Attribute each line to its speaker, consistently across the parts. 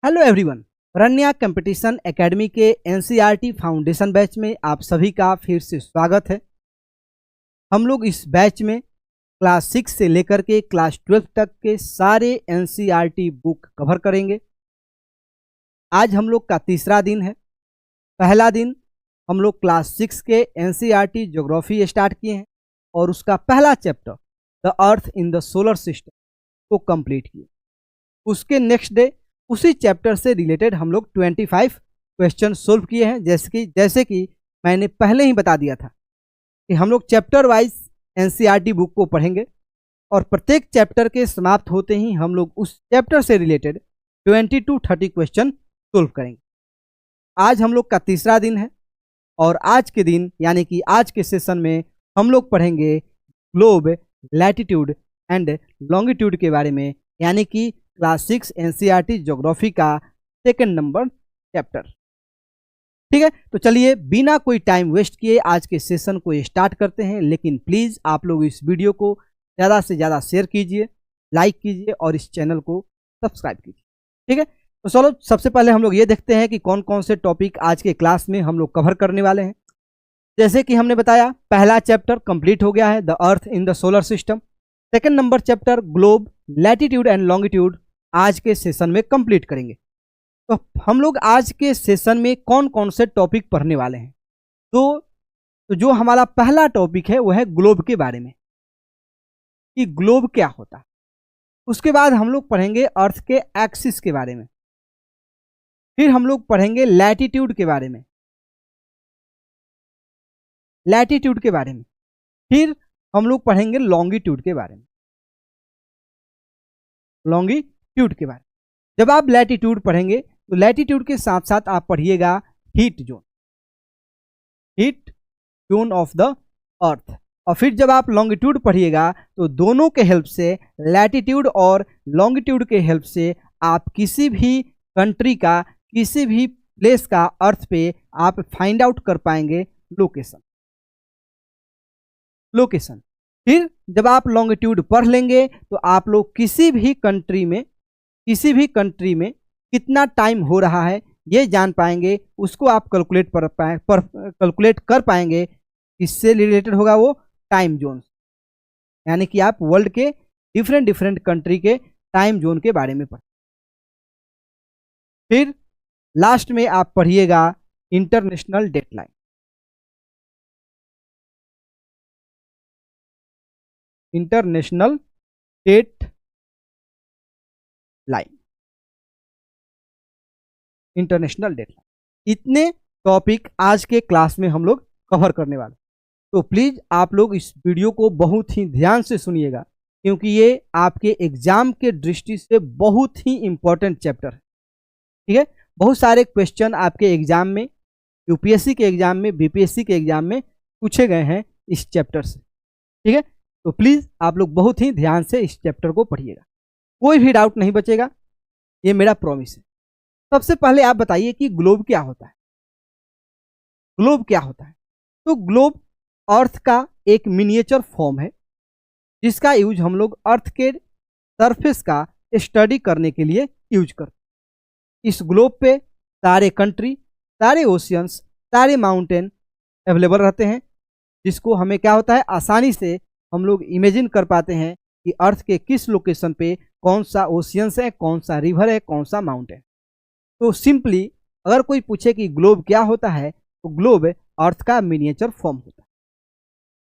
Speaker 1: Hello everyone, रन्या competition academy के NCERT foundation batch में आप सभी का फिर से स्वागत है। हम लोग इस बैच में क्लास 6 से लेकर के क्लास 12 तक के सारे एनसीईआरटी बुक कवर करेंगे। आज हम लोग का तीसरा दिन है। पहला दिन हम लोग क्लास 6 के एनसीईआरटी ज्योग्राफी स्टार्ट किए हैं और उसका पहला chapter the earth in the solar system को कंप्लीट किए। उसके नेक्स्ट डे उसी चैप्टर से रिलेटेड हम लोग 25 क्वेश्चन सोल्व किए हैं। जैसे कि मैंने पहले ही बता दिया था कि हम लोग चैप्टर वाइज एनसीईआरटी बुक को पढ़ेंगे और प्रत्येक चैप्टर के समाप्त होते ही हम लोग उस चैप्टर से रिलेटेड 20 to 30 क्वेश्चन सोल्व करेंगे। आज हम लोग का तीसरा दिन है और आज के दिन यानी कि आज के सेशन में हम लोग पढ़ेंगे ग्लोब, लैटिट्यूड एंड लॉन्गिट्यूड के बारे में, यानी कि क्लास 6 एनसीईआरटी ज्योग्राफी का सेकंड नंबर चैप्टर। ठीक है, तो चलिए बिना कोई टाइम वेस्ट किए आज के सेशन को स्टार्ट करते हैं। लेकिन प्लीज़ आप लोग इस वीडियो को ज़्यादा से ज़्यादा शेयर कीजिए, लाइक कीजिए और इस चैनल को सब्सक्राइब कीजिए। ठीक है, तो चलो सबसे पहले हम लोग ये देखते हैं कि कौन कौन से टॉपिक आज के क्लास में हम लोग कवर करने वाले हैं। जैसे कि हमने बताया, पहला चैप्टर कंप्लीट हो गया है, the earth in the solar system. Second number chapter globe, latitude and longitude आज के सेशन में कंप्लीट करेंगे। तो हम लोग आज के सेशन में कौन कौन से टॉपिक पढ़ने वाले हैं। तो जो हमारा पहला टॉपिक है वो है ग्लोब के बारे में, कि ग्लोब क्या होता है। उसके बाद हम लोग पढ़ेंगे अर्थ के एक्सिस के बारे में, फिर हम लोग पढ़ेंगे लैटिट्यूड के बारे में, फिर हम लोग पढ़ेंगे लॉन्गिट्यूड के बारे में, जब आप लैटिट्यूड पढ़ेंगे तो लैटिट्यूड के साथ साथ आप पढ़िएगा हीट जोन ऑफ द अर्थ। और फिर जब आप लॉन्गिट्यूड पढ़िएगा तो दोनों के हेल्प से, लैटिट्यूड और लॉन्गिट्यूड के हेल्प से आप किसी भी कंट्री का, किसी भी प्लेस का अर्थ पे आप फाइंड आउट कर पाएंगे लोकेशन। फिर जब आप लॉन्गिट्यूड पढ़ लेंगे तो आप लोग किसी भी कंट्री में कितना टाइम हो रहा है ये जान पाएंगे, उसको आप कैलकुलेट कर पाएंगे। इससे रिलेटेड होगा वो टाइम जोन, यानी कि आप वर्ल्ड के डिफरेंट कंट्री के टाइम जोन के बारे में पढ़ें। फिर लास्ट में आप पढ़िएगा इंटरनेशनल डेटलाइन। International dateline. इतने टॉपिक आज के क्लास में हम लोग कवर करने वाले। तो प्लीज़ आप लोग इस वीडियो को बहुत ही ध्यान से सुनिएगा, क्योंकि ये आपके एग्जाम के दृष्टि से बहुत ही इंपॉर्टेंट चैप्टर है। ठीक है, बहुत सारे क्वेश्चन आपके एग्जाम में, यूपीएससी के एग्जाम में, बीपीएससी के एग्जाम में पूछे गए हैं इस चैप्टर से। ठीक है, तो प्लीज़ आप लोग बहुत ही ध्यान से इस चैप्टर को पढ़िएगा, कोई भी डाउट नहीं बचेगा, ये मेरा प्रॉमिस है। सबसे पहले आप बताइए कि ग्लोब क्या होता है। तो ग्लोब अर्थ का एक मिनिएचर फॉर्म है, जिसका यूज हम लोग अर्थ के सरफेस का स्टडी करने के लिए यूज करते हैं। इस ग्लोब पे सारे कंट्री, सारे ओशियंस, सारे माउंटेन अवेलेबल रहते हैं, जिसको हमें क्या होता है, आसानी से हम लोग इमेजिन कर पाते हैं कि अर्थ के किस लोकेशन पे कौन सा ओशियंस है, कौन सा रिवर है, कौन सा माउंटेन। तो सिंपली अगर कोई पूछे कि ग्लोब क्या होता है, तो ग्लोब अर्थ का मिनिएचर फॉर्म होता है।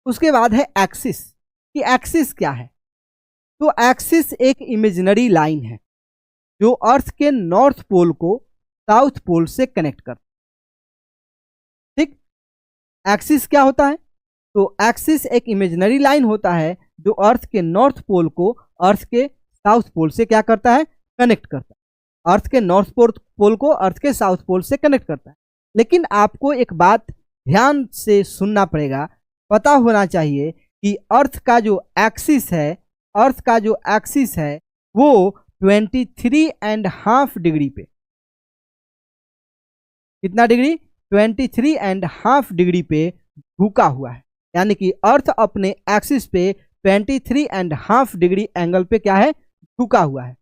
Speaker 1: उसके बाद है एक्सिस, कि एक्सिस क्या है। तो एक्सिस एक इमेजिनरी लाइन है जो अर्थ के नॉर्थ पोल को साउथ पोल से कनेक्ट करता है। ठीक, एक्सिस क्या होता है, तो एक्सिस एक इमेजिनरी लाइन होता है जो अर्थ के नॉर्थ पोल को अर्थ के साउथ पोल से क्या करता है, कनेक्ट करता है। अर्थ के नॉर्थ पोल को अर्थ के साउथ पोल से कनेक्ट करता है। लेकिन आपको एक बात ध्यान से सुनना पड़ेगा, पता होना चाहिए कि अर्थ का जो एक्सिस है वो 23.5 डिग्री पे, कितना डिग्री, 23.5 डिग्री पे झुका हुआ है। यानी कि अर्थ अपने एक्सिस पे 23.5 डिग्री एंगल पे क्या है, झुका हुआ है।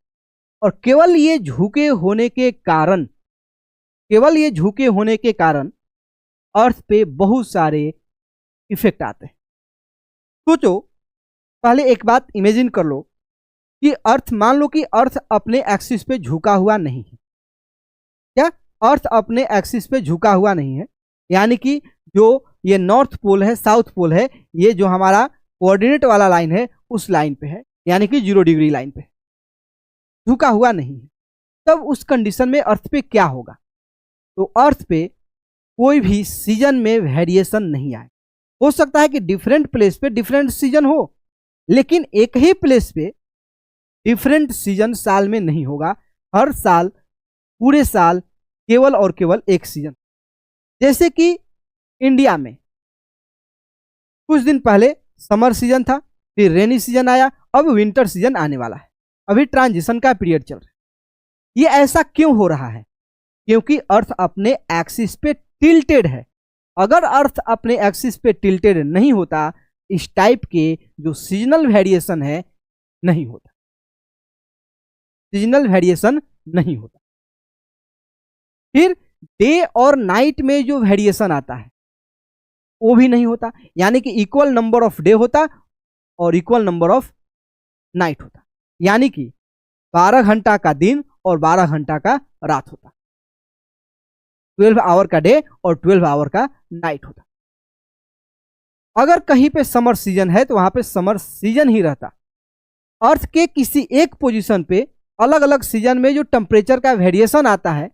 Speaker 1: और केवल ये झुके होने के कारण, केवल ये झुके होने के कारण अर्थ पे बहुत सारे इफेक्ट आते हैं। सोचो, पहले एक बात इमेजिन कर लो कि अर्थ, मान लो कि अर्थ अपने एक्सिस पे झुका हुआ नहीं है। क्या अर्थ अपने एक्सिस पे झुका हुआ नहीं है? यानी कि जो ये नॉर्थ पोल है, साउथ पोल है, ये जो हमारा कोऑर्डिनेट वाला लाइन है उस लाइन पे है, यानी कि 0 डिग्री लाइन पे झुका हुआ नहीं है। तब उस कंडीशन में अर्थ पे क्या होगा? तो अर्थ पे कोई भी सीजन में वेरिएशन नहीं आए। हो सकता है कि डिफरेंट प्लेस पे डिफरेंट सीजन हो, लेकिन एक ही प्लेस पे डिफरेंट सीजन साल में नहीं होगा। हर साल, पूरे साल केवल और केवल एक सीजन। जैसे कि इंडिया में कुछ दिन पहले समर सीजन था, फिर रेनी सीजन आया, अब विंटर सीजन आने वाला है। अभी ट्रांजिशन का पीरियड चल रहा है। ये ऐसा क्यों हो रहा है? क्योंकि अर्थ अपने एक्सिस पे टिल्टेड है। अगर अर्थ अपने एक्सिस पे टिल्टेड नहीं होता, इस टाइप के जो सीजनल वेरिएशन है नहीं होता, सीजनल वेरिएशन नहीं होता। फिर डे और नाइट में जो वेरिएशन आता है वो भी नहीं होता, यानी कि इक्वल नंबर ऑफ डे होता और इक्वल नंबर ऑफ नाइट होता, यानी कि 12 घंटा का दिन और 12 घंटा का रात होता, 12 आवर का डे और 12 आवर का नाइट होता। अगर कहीं पे समर सीजन है तो वहां पे समर सीजन ही रहता। अर्थ के किसी एक पोजीशन पे अलग अलग सीजन में जो टेम्परेचर का वेरिएशन आता है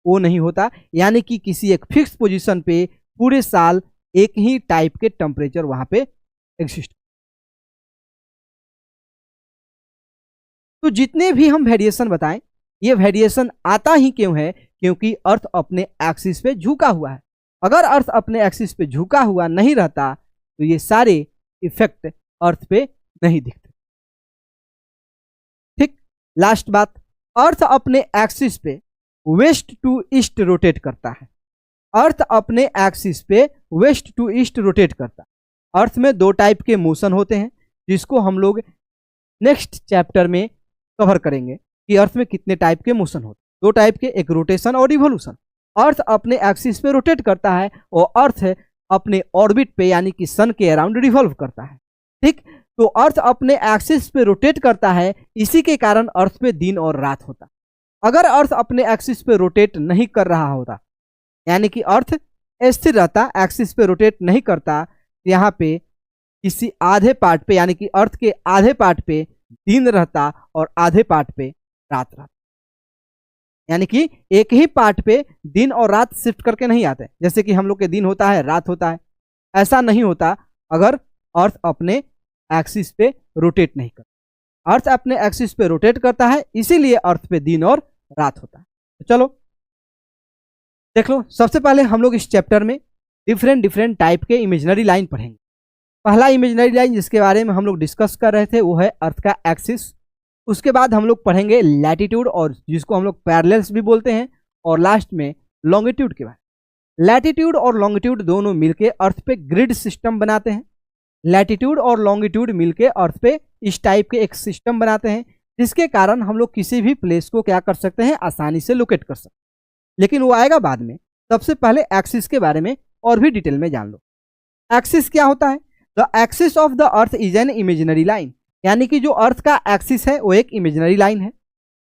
Speaker 1: वो नहीं होता, यानी कि किसी एक फिक्स पोजीशन पे पूरे साल एक ही टाइप के टेम्परेचर वहां पे एग्जिस्ट। तो जितने भी हम वेरिएशन बताएं, ये वेरिएशन आता ही क्यों है? क्योंकि अर्थ अपने एक्सिस पे झुका हुआ है। अगर अर्थ अपने एक्सिस पे झुका हुआ नहीं रहता तो ये सारे इफेक्ट अर्थ पे नहीं दिखते। ठीक, लास्ट बात, अर्थ अपने एक्सिस पे वेस्ट टू ईस्ट रोटेट करता है। अर्थ अपने एक्सिस पे वेस्ट टू ईस्ट रोटेट करता है। अर्थ में 2 टाइप के मोशन होते हैं, जिसको हम लोग नेक्स्ट चैप्टर में कवर करेंगे कि अर्थ में कितने टाइप के मोशन होते हैं। 2 टाइप के, एक रोटेशन और रिवोल्यूशन। अर्थ अपने एक्सिस पे रोटेट करता है और अर्थ अपने ऑर्बिट पे यानी कि सन के अराउंड रिवॉल्व करता है। ठीक, तो अर्थ अपने एक्सिस पे रोटेट करता है, इसी के कारण अर्थ पे दिन और रात होता। अगर अर्थ अपने एक्सिस पे रोटेट नहीं कर रहा होता, यानी कि अर्थ स्थिर रहता, एक्सिस पे रोटेट नहीं करता, यहाँ पे किसी आधे पार्ट पे, यानी कि अर्थ के आधे पार्ट पे दिन रहता और आधे पार्ट पे रात रहता। यानी कि एक ही पार्ट पे दिन और रात शिफ्ट करके नहीं आते, जैसे कि हम लोग के दिन होता है रात होता है, ऐसा नहीं होता अगर अर्थ अपने एक्सिस पे रोटेट नहीं करता। अर्थ अपने एक्सिस पे रोटेट करता है, इसीलिए अर्थ पे दिन और रात होता है। तो चलो देख लो, सबसे पहले हम लोग इस चैप्टर में डिफरेंट टाइप के इमेजिनरी लाइन पढ़ेंगे। पहला इमेजिनरी लाइन जिसके बारे में हम लोग डिस्कस कर रहे थे वो है अर्थ का एक्सिस। उसके बाद हम लोग पढ़ेंगे लैटिट्यूड, और जिसको हम लोग पैरेलल्स भी बोलते हैं, और लास्ट में लॉन्गिट्यूड के बारे में। लैटिट्यूड और लॉन्गिट्यूड दोनों मिलके अर्थ पे ग्रिड सिस्टम बनाते हैं। लैटिट्यूड और लॉन्गिट्यूड मिलके अर्थ पे इस टाइप के एक सिस्टम बनाते हैं, जिसके कारण हम लोग किसी भी प्लेस को क्या कर सकते हैं, आसानी से लोकेट कर सकते हैं। लेकिन वो आएगा बाद में। सबसे पहले एक्सिस के बारे में और भी डिटेल में जान लो। एक्सिस क्या होता है? The axis of the earth is an imaginary line, यानी कि जो अर्थ का एक्सिस है वो एक इमेजिनरी लाइन है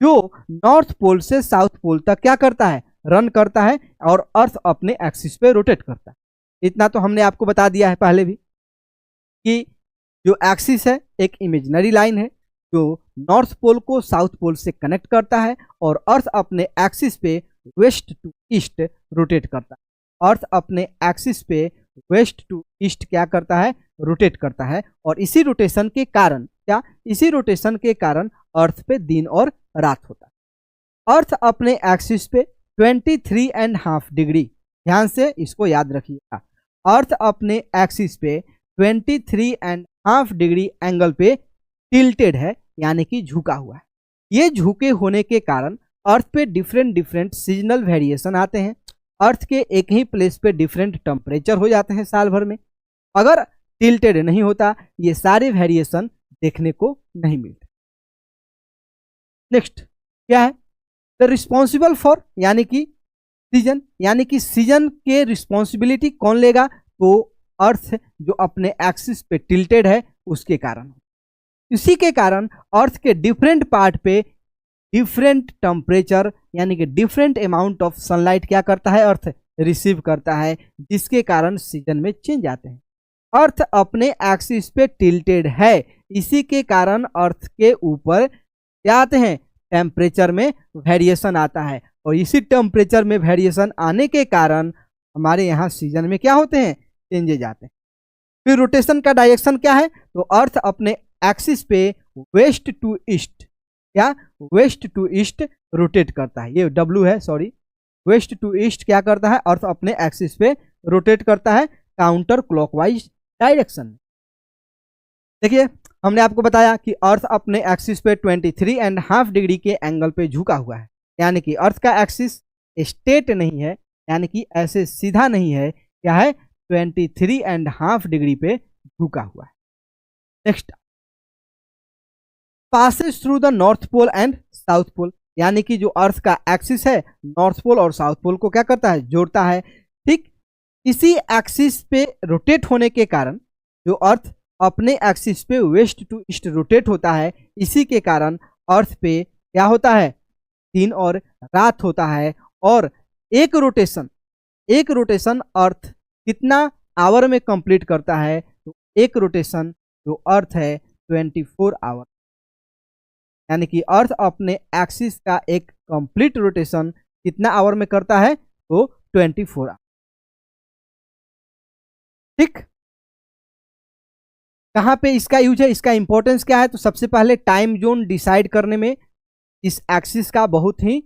Speaker 1: जो नॉर्थ पोल से साउथ पोल तक क्या करता है, रन करता है, और अर्थ अपने एक्सिस पे रोटेट करता है। इतना तो हमने आपको बता दिया है पहले भी कि जो एक्सिस है एक इमेजिनरी लाइन है जो नॉर्थ पोल को साउथ पोल से कनेक्ट करता है, और अर्थ अपने एक्सिस पे वेस्ट टू ईस्ट रोटेट करता है। अर्थ अपने एक्सिस पे वेस्ट टू ईस्ट क्या करता है, रोटेट करता है, और इसी रोटेशन के कारण क्या, इसी रोटेशन के कारण अर्थ पे दिन और रात होता है। अर्थ अपने एक्सिस पे 23.5 डिग्री, ध्यान से इसको याद रखिएगा, अर्थ अपने एक्सिस पे 23.5 डिग्री एंगल पे टिल्टेड है, यानी कि झुका हुआ है। ये झुके होने के कारण अर्थ पे डिफरेंट सीजनल वेरिएशन आते हैं। अर्थ के एक ही प्लेस पे डिफरेंट टेम्परेचर हो जाते हैं साल भर में। अगर टिल्टेड नहीं होता ये सारे वेरिएशन देखने को नहीं मिलते। नेक्स्ट, क्या है? द रिस्पॉन्सिबल फॉर यानी कि सीजन, यानी कि सीजन के रिस्पॉन्सिबिलिटी कौन लेगा? तो अर्थ जो अपने एक्सिस पे टिल्टेड है उसके कारण। इसी के कारण अर्थ के डिफरेंट पार्ट पे डिफरेंट टेम्परेचर यानी कि डिफरेंट अमाउंट ऑफ सनलाइट क्या करता है? अर्थ रिसीव करता है, जिसके कारण सीजन में चेंज आते हैं। अर्थ अपने एक्सिस पे टिल्टेड है, इसी के कारण अर्थ के ऊपर क्या आते हैं? टेम्परेचर में वेरिएशन आता है, और इसी टेम्परेचर में वेरिएशन आने के कारण हमारे यहाँ सीजन में क्या होते हैं? चेंजेज आते हैं। फिर रोटेशन का डायरेक्शन क्या है? तो अर्थ अपने एक्सिस पे वेस्ट टू ईस्ट, क्या? वेस्ट टू ईस्ट रोटेट करता है। ये W है, सॉरी, वेस्ट टू ईस्ट क्या करता है? अर्थ अपने एक्सिस पे रोटेट करता है काउंटर क्लॉकवाइज डायरेक्शन। देखिए, हमने आपको बताया कि अर्थ अपने एक्सिस पे 23.5 डिग्री के एंगल पे झुका हुआ है, यानी कि अर्थ का एक्सिस स्ट्रेट नहीं है, यानी कि ऐसे सीधा नहीं है, क्या है? 23.5 डिग्री पे झुका हुआ है। Next, passes through the north pole and south pole, यानी कि जो अर्थ का एक्सिस है नॉर्थ पोल और साउथ पोल को क्या करता है? जोड़ता है। ठीक, इसी एक्सिस पे रोटेट होने के कारण जो अर्थ अपने एक्सिस पे वेस्ट टू ईस्ट रोटेट होता है, इसी के कारण अर्थ पे क्या होता है? दिन और रात होता है। और एक रोटेशन अर्थ कितना आवर में कंप्लीट करता है? तो एक रोटेशन जो अर्थ है 24 आवर, यानी कि अर्थ अपने एक्सिस का एक कंप्लीट रोटेशन कितना आवर में करता है? तो 24 आवर। ठीक, कहाँ पे इसका यूज है, इसका इंपॉर्टेंस क्या है? तो सबसे पहले टाइम जोन डिसाइड करने में इस एक्सिस का बहुत ही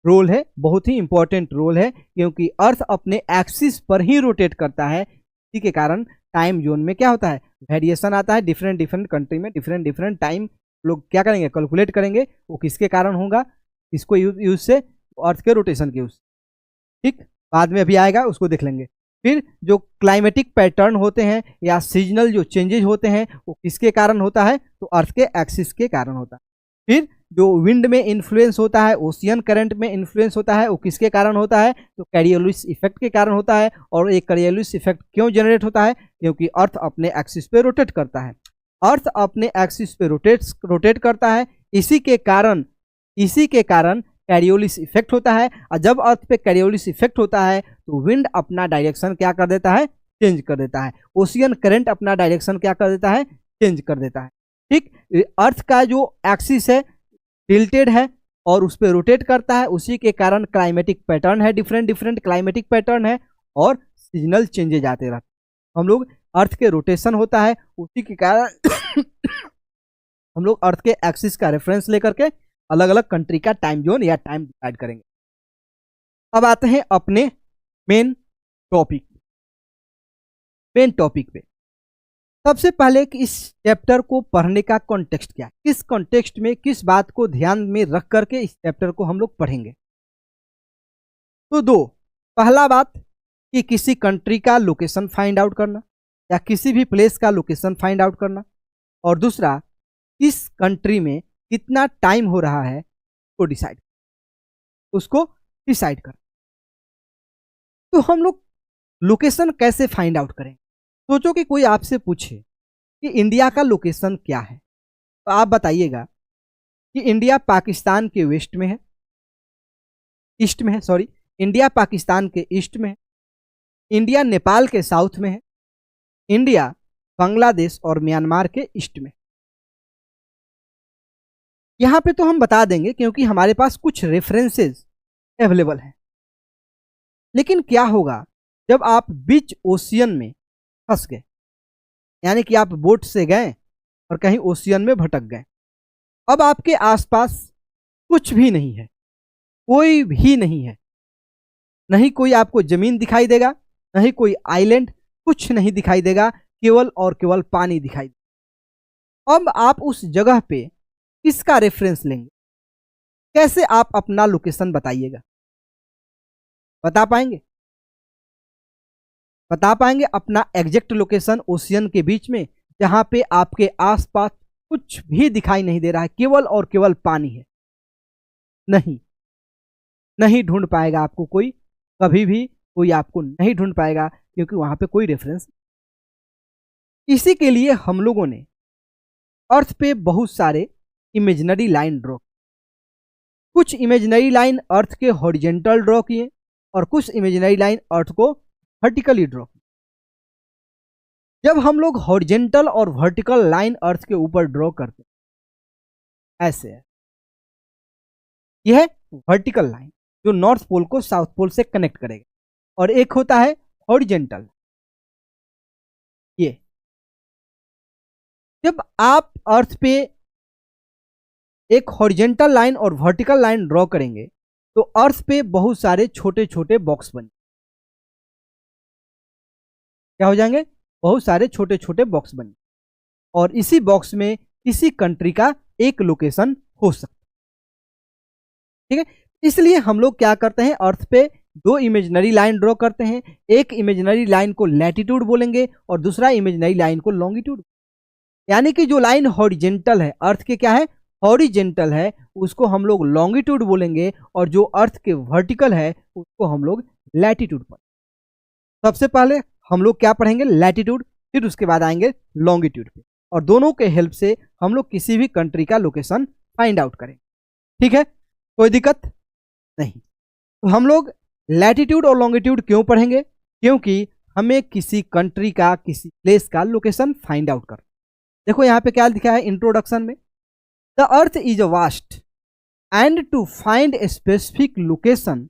Speaker 1: रोल है, बहुत ही इंपॉर्टेंट रोल है, क्योंकि अर्थ अपने एक्सिस पर ही रोटेट करता है। इसी के कारण टाइम जोन में क्या होता है? वेरिएशन आता है। डिफरेंट कंट्री में डिफरेंट टाइम लोग क्या करेंगे? कैलकुलेट करेंगे। वो किसके कारण होगा? किसको यूज से? अर्थ के रोटेशन के यूज। ठीक, बाद में अभी आएगा, उसको देख लेंगे। फिर जो क्लाइमेटिक पैटर्न होते हैं या सीजनल जो चेंजेज होते हैं वो किसके कारण होता है? तो अर्थ के एक्सिस के कारण होता है। फिर जो विंड में इन्फ्लुएंस होता है, ओशियन करंट में इन्फ्लुएंस होता है, वो किसके कारण होता है? तो कोरियोलिस इफेक्ट के कारण होता है। और एक कोरियोलिस इफेक्ट क्यों जनरेट होता है? क्योंकि अर्थ अपने एक्सिस पे रोटेट करता है। अर्थ अपने एक्सिस पे रोटेट करता है, इसी के कारण कोरियोलिस इफेक्ट होता है। और जब अर्थ पे कोरियोलिस इफेक्ट होता है तो विंड अपना डायरेक्शन क्या कर देता है? चेंज कर देता है। ओशियन करंट अपना डायरेक्शन क्या कर देता है? चेंज कर देता है। ठीक, अर्थ का जो एक्सिस है टिल्टेड है और उस पर रोटेट करता है, उसी के कारण क्लाइमेटिक पैटर्न है, डिफरेंट क्लाइमेटिक पैटर्न है और सीजनल चेंजेज आते रहते हैं। हम लोग अर्थ के रोटेशन होता है, उसी के कारण हम लोग अर्थ के एक्सिस का रेफरेंस लेकर के अलग अलग कंट्री का टाइम जोन या टाइम डिसाइड करेंगे। अब आते हैं अपने मेन टॉपिक पे। सबसे पहले कि इस चैप्टर को पढ़ने का कॉन्टेक्स्ट क्या है, किस कॉन्टेक्स्ट में किस बात को ध्यान में रख करके इस चैप्टर को हम लोग पढ़ेंगे। तो पहला बात कि किसी कंट्री का लोकेशन फाइंड आउट करना या किसी भी प्लेस का लोकेशन फाइंड आउट करना, और दूसरा इस कंट्री में कितना टाइम हो रहा है उसको डिसाइड कर। तो हम लोग लोकेशन कैसे फाइंड आउट करें? सोचो कि कोई आपसे पूछे कि इंडिया का लोकेशन क्या है, तो आप बताइएगा कि इंडिया पाकिस्तान के ईस्ट में है, इंडिया पाकिस्तान के ईस्ट में है, इंडिया नेपाल के साउथ में है, इंडिया बांग्लादेश और म्यांमार के ईस्ट में। यहां पे तो हम बता देंगे क्योंकि हमारे पास कुछ रेफरेंसेस अवेलेबल हैं। लेकिन क्या होगा जब आप बीच ओशियन में फंस गए, यानी कि आप बोट से गए और कहीं ओशियन में भटक गए, अब आपके आसपास कुछ भी नहीं है, कोई भी नहीं है, नहीं कोई आपको जमीन दिखाई देगा, नहीं कोई आइलैंड, कुछ नहीं दिखाई देगा, केवल और केवल पानी दिखाई देगा। अब आप उस जगह पे किसका रेफरेंस लेंगे? कैसे आप अपना लोकेशन बताइएगा? बता पाएंगे अपना एग्जैक्ट लोकेशन ओशियन के बीच में, जहां पे आपके आसपास कुछ भी दिखाई नहीं दे रहा है, केवल और केवल पानी है? नहीं ढूंढ पाएगा आपको कोई, कभी भी कोई आपको नहीं ढूंढ पाएगा, क्योंकि वहां पे कोई रेफरेंस। इसी के लिए हम लोगों ने अर्थ पे बहुत सारे इमेजिनरी लाइन ड्रॉ, कुछ इमेजिनरी लाइन अर्थ के हॉरिजेंटल ड्रॉ किए और कुछ इमेजिनरी लाइन अर्थ को वर्टिकली ड्रॉ किए। जब हम लोग हॉरिजेंटल और वर्टिकल लाइन अर्थ के ऊपर ड्रॉ करते हैं, ऐसे है, यह है वर्टिकल लाइन जो नॉर्थ पोल को साउथ पोल से कनेक्ट करेगा, और एक होता है हॉरिजेंटल। ये जब आप अर्थ पे एक हॉरिजेंटल लाइन और वर्टिकल लाइन ड्रॉ करेंगे तो अर्थ पे बहुत सारे छोटे छोटे बॉक्स बन, क्या हो जाएंगे, बहुत सारे छोटे छोटे बॉक्स बन, और इसी बॉक्स में किसी कंट्री का एक लोकेशन हो सकता है। ठीक है, इसलिए हम लोग क्या करते हैं, अर्थ पे दो इमेजिनरी लाइन ड्रॉ करते हैं। एक इमेजिनरी लाइन को लैटिट्यूड बोलेंगे और दूसरा इमेजिनरी लाइन को लॉन्गिट्यूड। यानी कि जो लाइन हॉरिजेंटल है, अर्थ के क्या है, हॉरिजेंटल है, उसको हम लोग लॉन्गिट्यूड बोलेंगे, और जो अर्थ के वर्टिकल है उसको हम लोग लैटिट्यूड पढ़ेंगे। सबसे पहले हम लोग क्या पढ़ेंगे, लैटिट्यूड, फिर उसके बाद आएंगे लॉन्गिट्यूड पे, और दोनों के हेल्प से हम लोग किसी भी कंट्री का लोकेशन फाइंड आउट करेंगे। ठीक है, कोई दिक्कत नहीं। तो हम लोग लैटिट्यूड और लॉन्गिट्यूड क्यों पढ़ेंगे, क्योंकि हमें किसी कंट्री का, किसी प्लेस का लोकेशन फाइंड आउट करना। देखो यहाँ पे क्या लिखा है इंट्रोडक्शन में, the earth is a vast and to find a specific location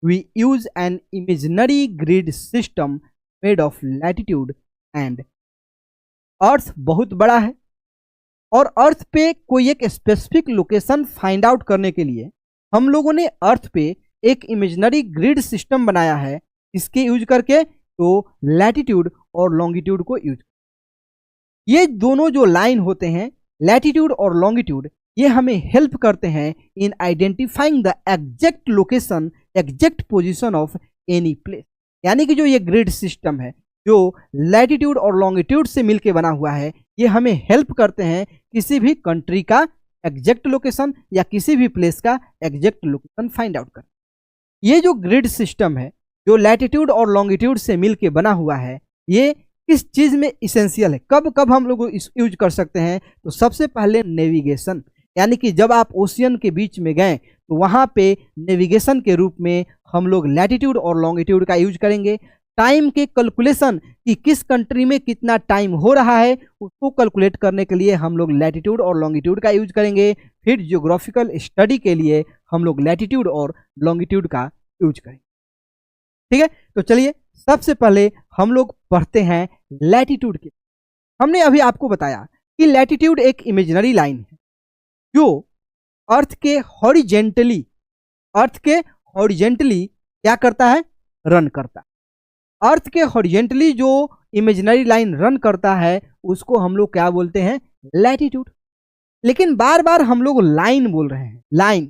Speaker 1: we use an imaginary grid system made of latitude and. Earth बहुत बड़ा है और अर्थ पे कोई एक स्पेसिफिक लोकेशन फाइंड आउट करने के लिए हम लोगों ने अर्थ पे एक इमेजिनरी ग्रिड सिस्टम बनाया है। इसके यूज करके तो लैटिट्यूड और लॉन्गिट्यूड को यूज, ये दोनों जो लाइन होते हैं लैटिट्यूड और लॉन्गिट्यूड, ये हमें हेल्प करते हैं in identifying the exact location, exact position of any place. यानी कि जो ये ग्रिड सिस्टम है जो लैटिट्यूड और लॉन्गिट्यूड से मिलके बना हुआ है, ये हमें हेल्प करते हैं किसी भी कंट्री का एग्जैक्ट लोकेशन या किसी भी प्लेस का एग्जैक्ट लोकेशन फाइंड आउट कर। ये जो ग्रिड सिस्टम है जो लैटिट्यूड और लॉन्गिट्यूड से मिलके बना हुआ है, ये किस चीज में इसेंशियल है, कब कब हम लोग यूज कर सकते हैं, तो सबसे पहले नेविगेशन। यानी कि जब आप ओशियन के बीच में गए तो वहां पे नेविगेशन के रूप में हम लोग लैटिट्यूड और लॉन्गिट्यूड का यूज करेंगे। टाइम के कैलकुलेशन कि किस कंट्री में कितना टाइम हो रहा है, उसको कैलकुलेट करने के लिए हम लोग लैटिट्यूड और लॉन्गिट्यूड का यूज करेंगे। फिर जियोग्राफिकल स्टडी के लिए हम लोग लैटिट्यूड और लॉन्गिट्यूड का यूज करेंगे। ठीक है, तो चलिए सबसे पहले हम लोग पढ़ते हैं लैटिट्यूड के। हमने अभी आपको बताया कि लैटिट्यूड एक इमेजिनरी लाइन है जो अर्थ के हॉरिजेंटली क्या करता है, रन करता है। अर्थ के हॉरिजेंटली जो इमेजिनरी लाइन रन करता है उसको हम लोग क्या बोलते हैं, लैटिट्यूड। लेकिन बार बार हम लोग लाइन बोल रहे हैं, लाइन,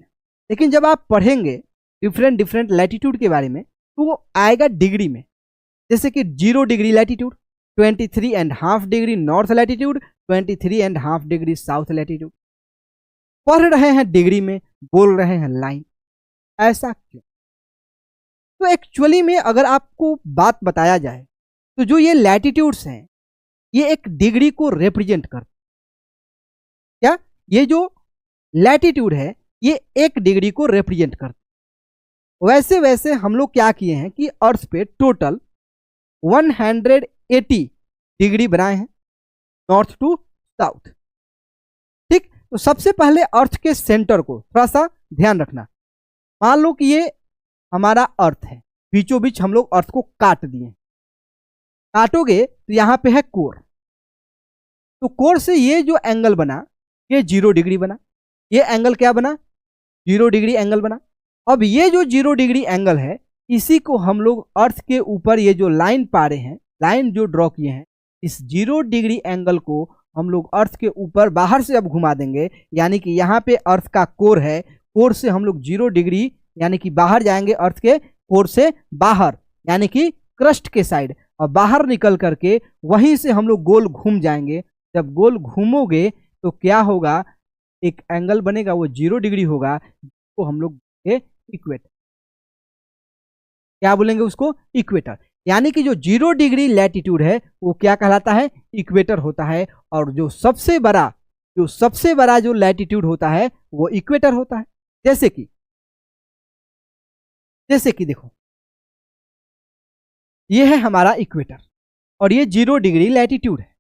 Speaker 1: लेकिन जब आप पढ़ेंगे डिफरेंट लैटिट्यूड के बारे में तो वो आएगा डिग्री में। जैसे कि 0 degree latitude, 23.5 degree north latitude, 23.5 degree south latitude. पढ़ रहे हैं डिग्री में, बोल रहे हैं लाइन, ऐसा क्यों? तो एक्चुअली में अगर आपको बात बताया जाए तो जो ये लैटिट्यूड्स हैं ये एक डिग्री को रिप्रेजेंट करते हैं। क्या ये जो लैटिट्यूड है ये एक डिग्री को रिप्रेजेंट करते हैं। वैसे वैसे हम लोग क्या किए हैं कि अर्थ पे टोटल 180 डिग्री बनाए हैं नॉर्थ टू साउथ। ठीक, तो सबसे पहले अर्थ के सेंटर को थोड़ा सा ध्यान रखना। मान लो कि ये हमारा अर्थ है, बीचों बीच हम लोग अर्थ को काट दिए। काटोगे तो यहां पे है कोर, तो कोर से ये जो एंगल बना ये 0 डिग्री बना, ये एंगल क्या बना, 0 डिग्री एंगल बना। अब ये जो 0 डिग्री एंगल है इसी को हम लोग अर्थ के ऊपर ये जो लाइन पा रहे हैं, लाइन जो ड्रॉ किए हैं, इस 0 डिग्री एंगल को हम लोग अर्थ के ऊपर बाहर से अब घुमा देंगे। यानी कि यहाँ पे अर्थ का कोर है, कोर से हम लोग 0 डिग्री यानी कि बाहर जाएंगे, अर्थ के कोर से बाहर यानी कि क्रस्ट के साइड, और बाहर निकल करके वहीं से हम लोग गोल घूम जाएंगे। जब गोल घूमोगे तो क्या होगा, एक एंगल बनेगा वो 0 डिग्री होगा। उसको हम लोग बोलेंगे इक्वेटर। क्या बोलेंगे उसको? इक्वेटर। यानी कि जो 0 डिग्री लैटिट्यूड है वो क्या कहलाता है? इक्वेटर होता है। और जो सबसे बड़ा जो लैटिट्यूड होता है वो इक्वेटर होता है। जैसे कि देखो, ये है हमारा इक्वेटर और ये 0 डिग्री लैटिट्यूड है।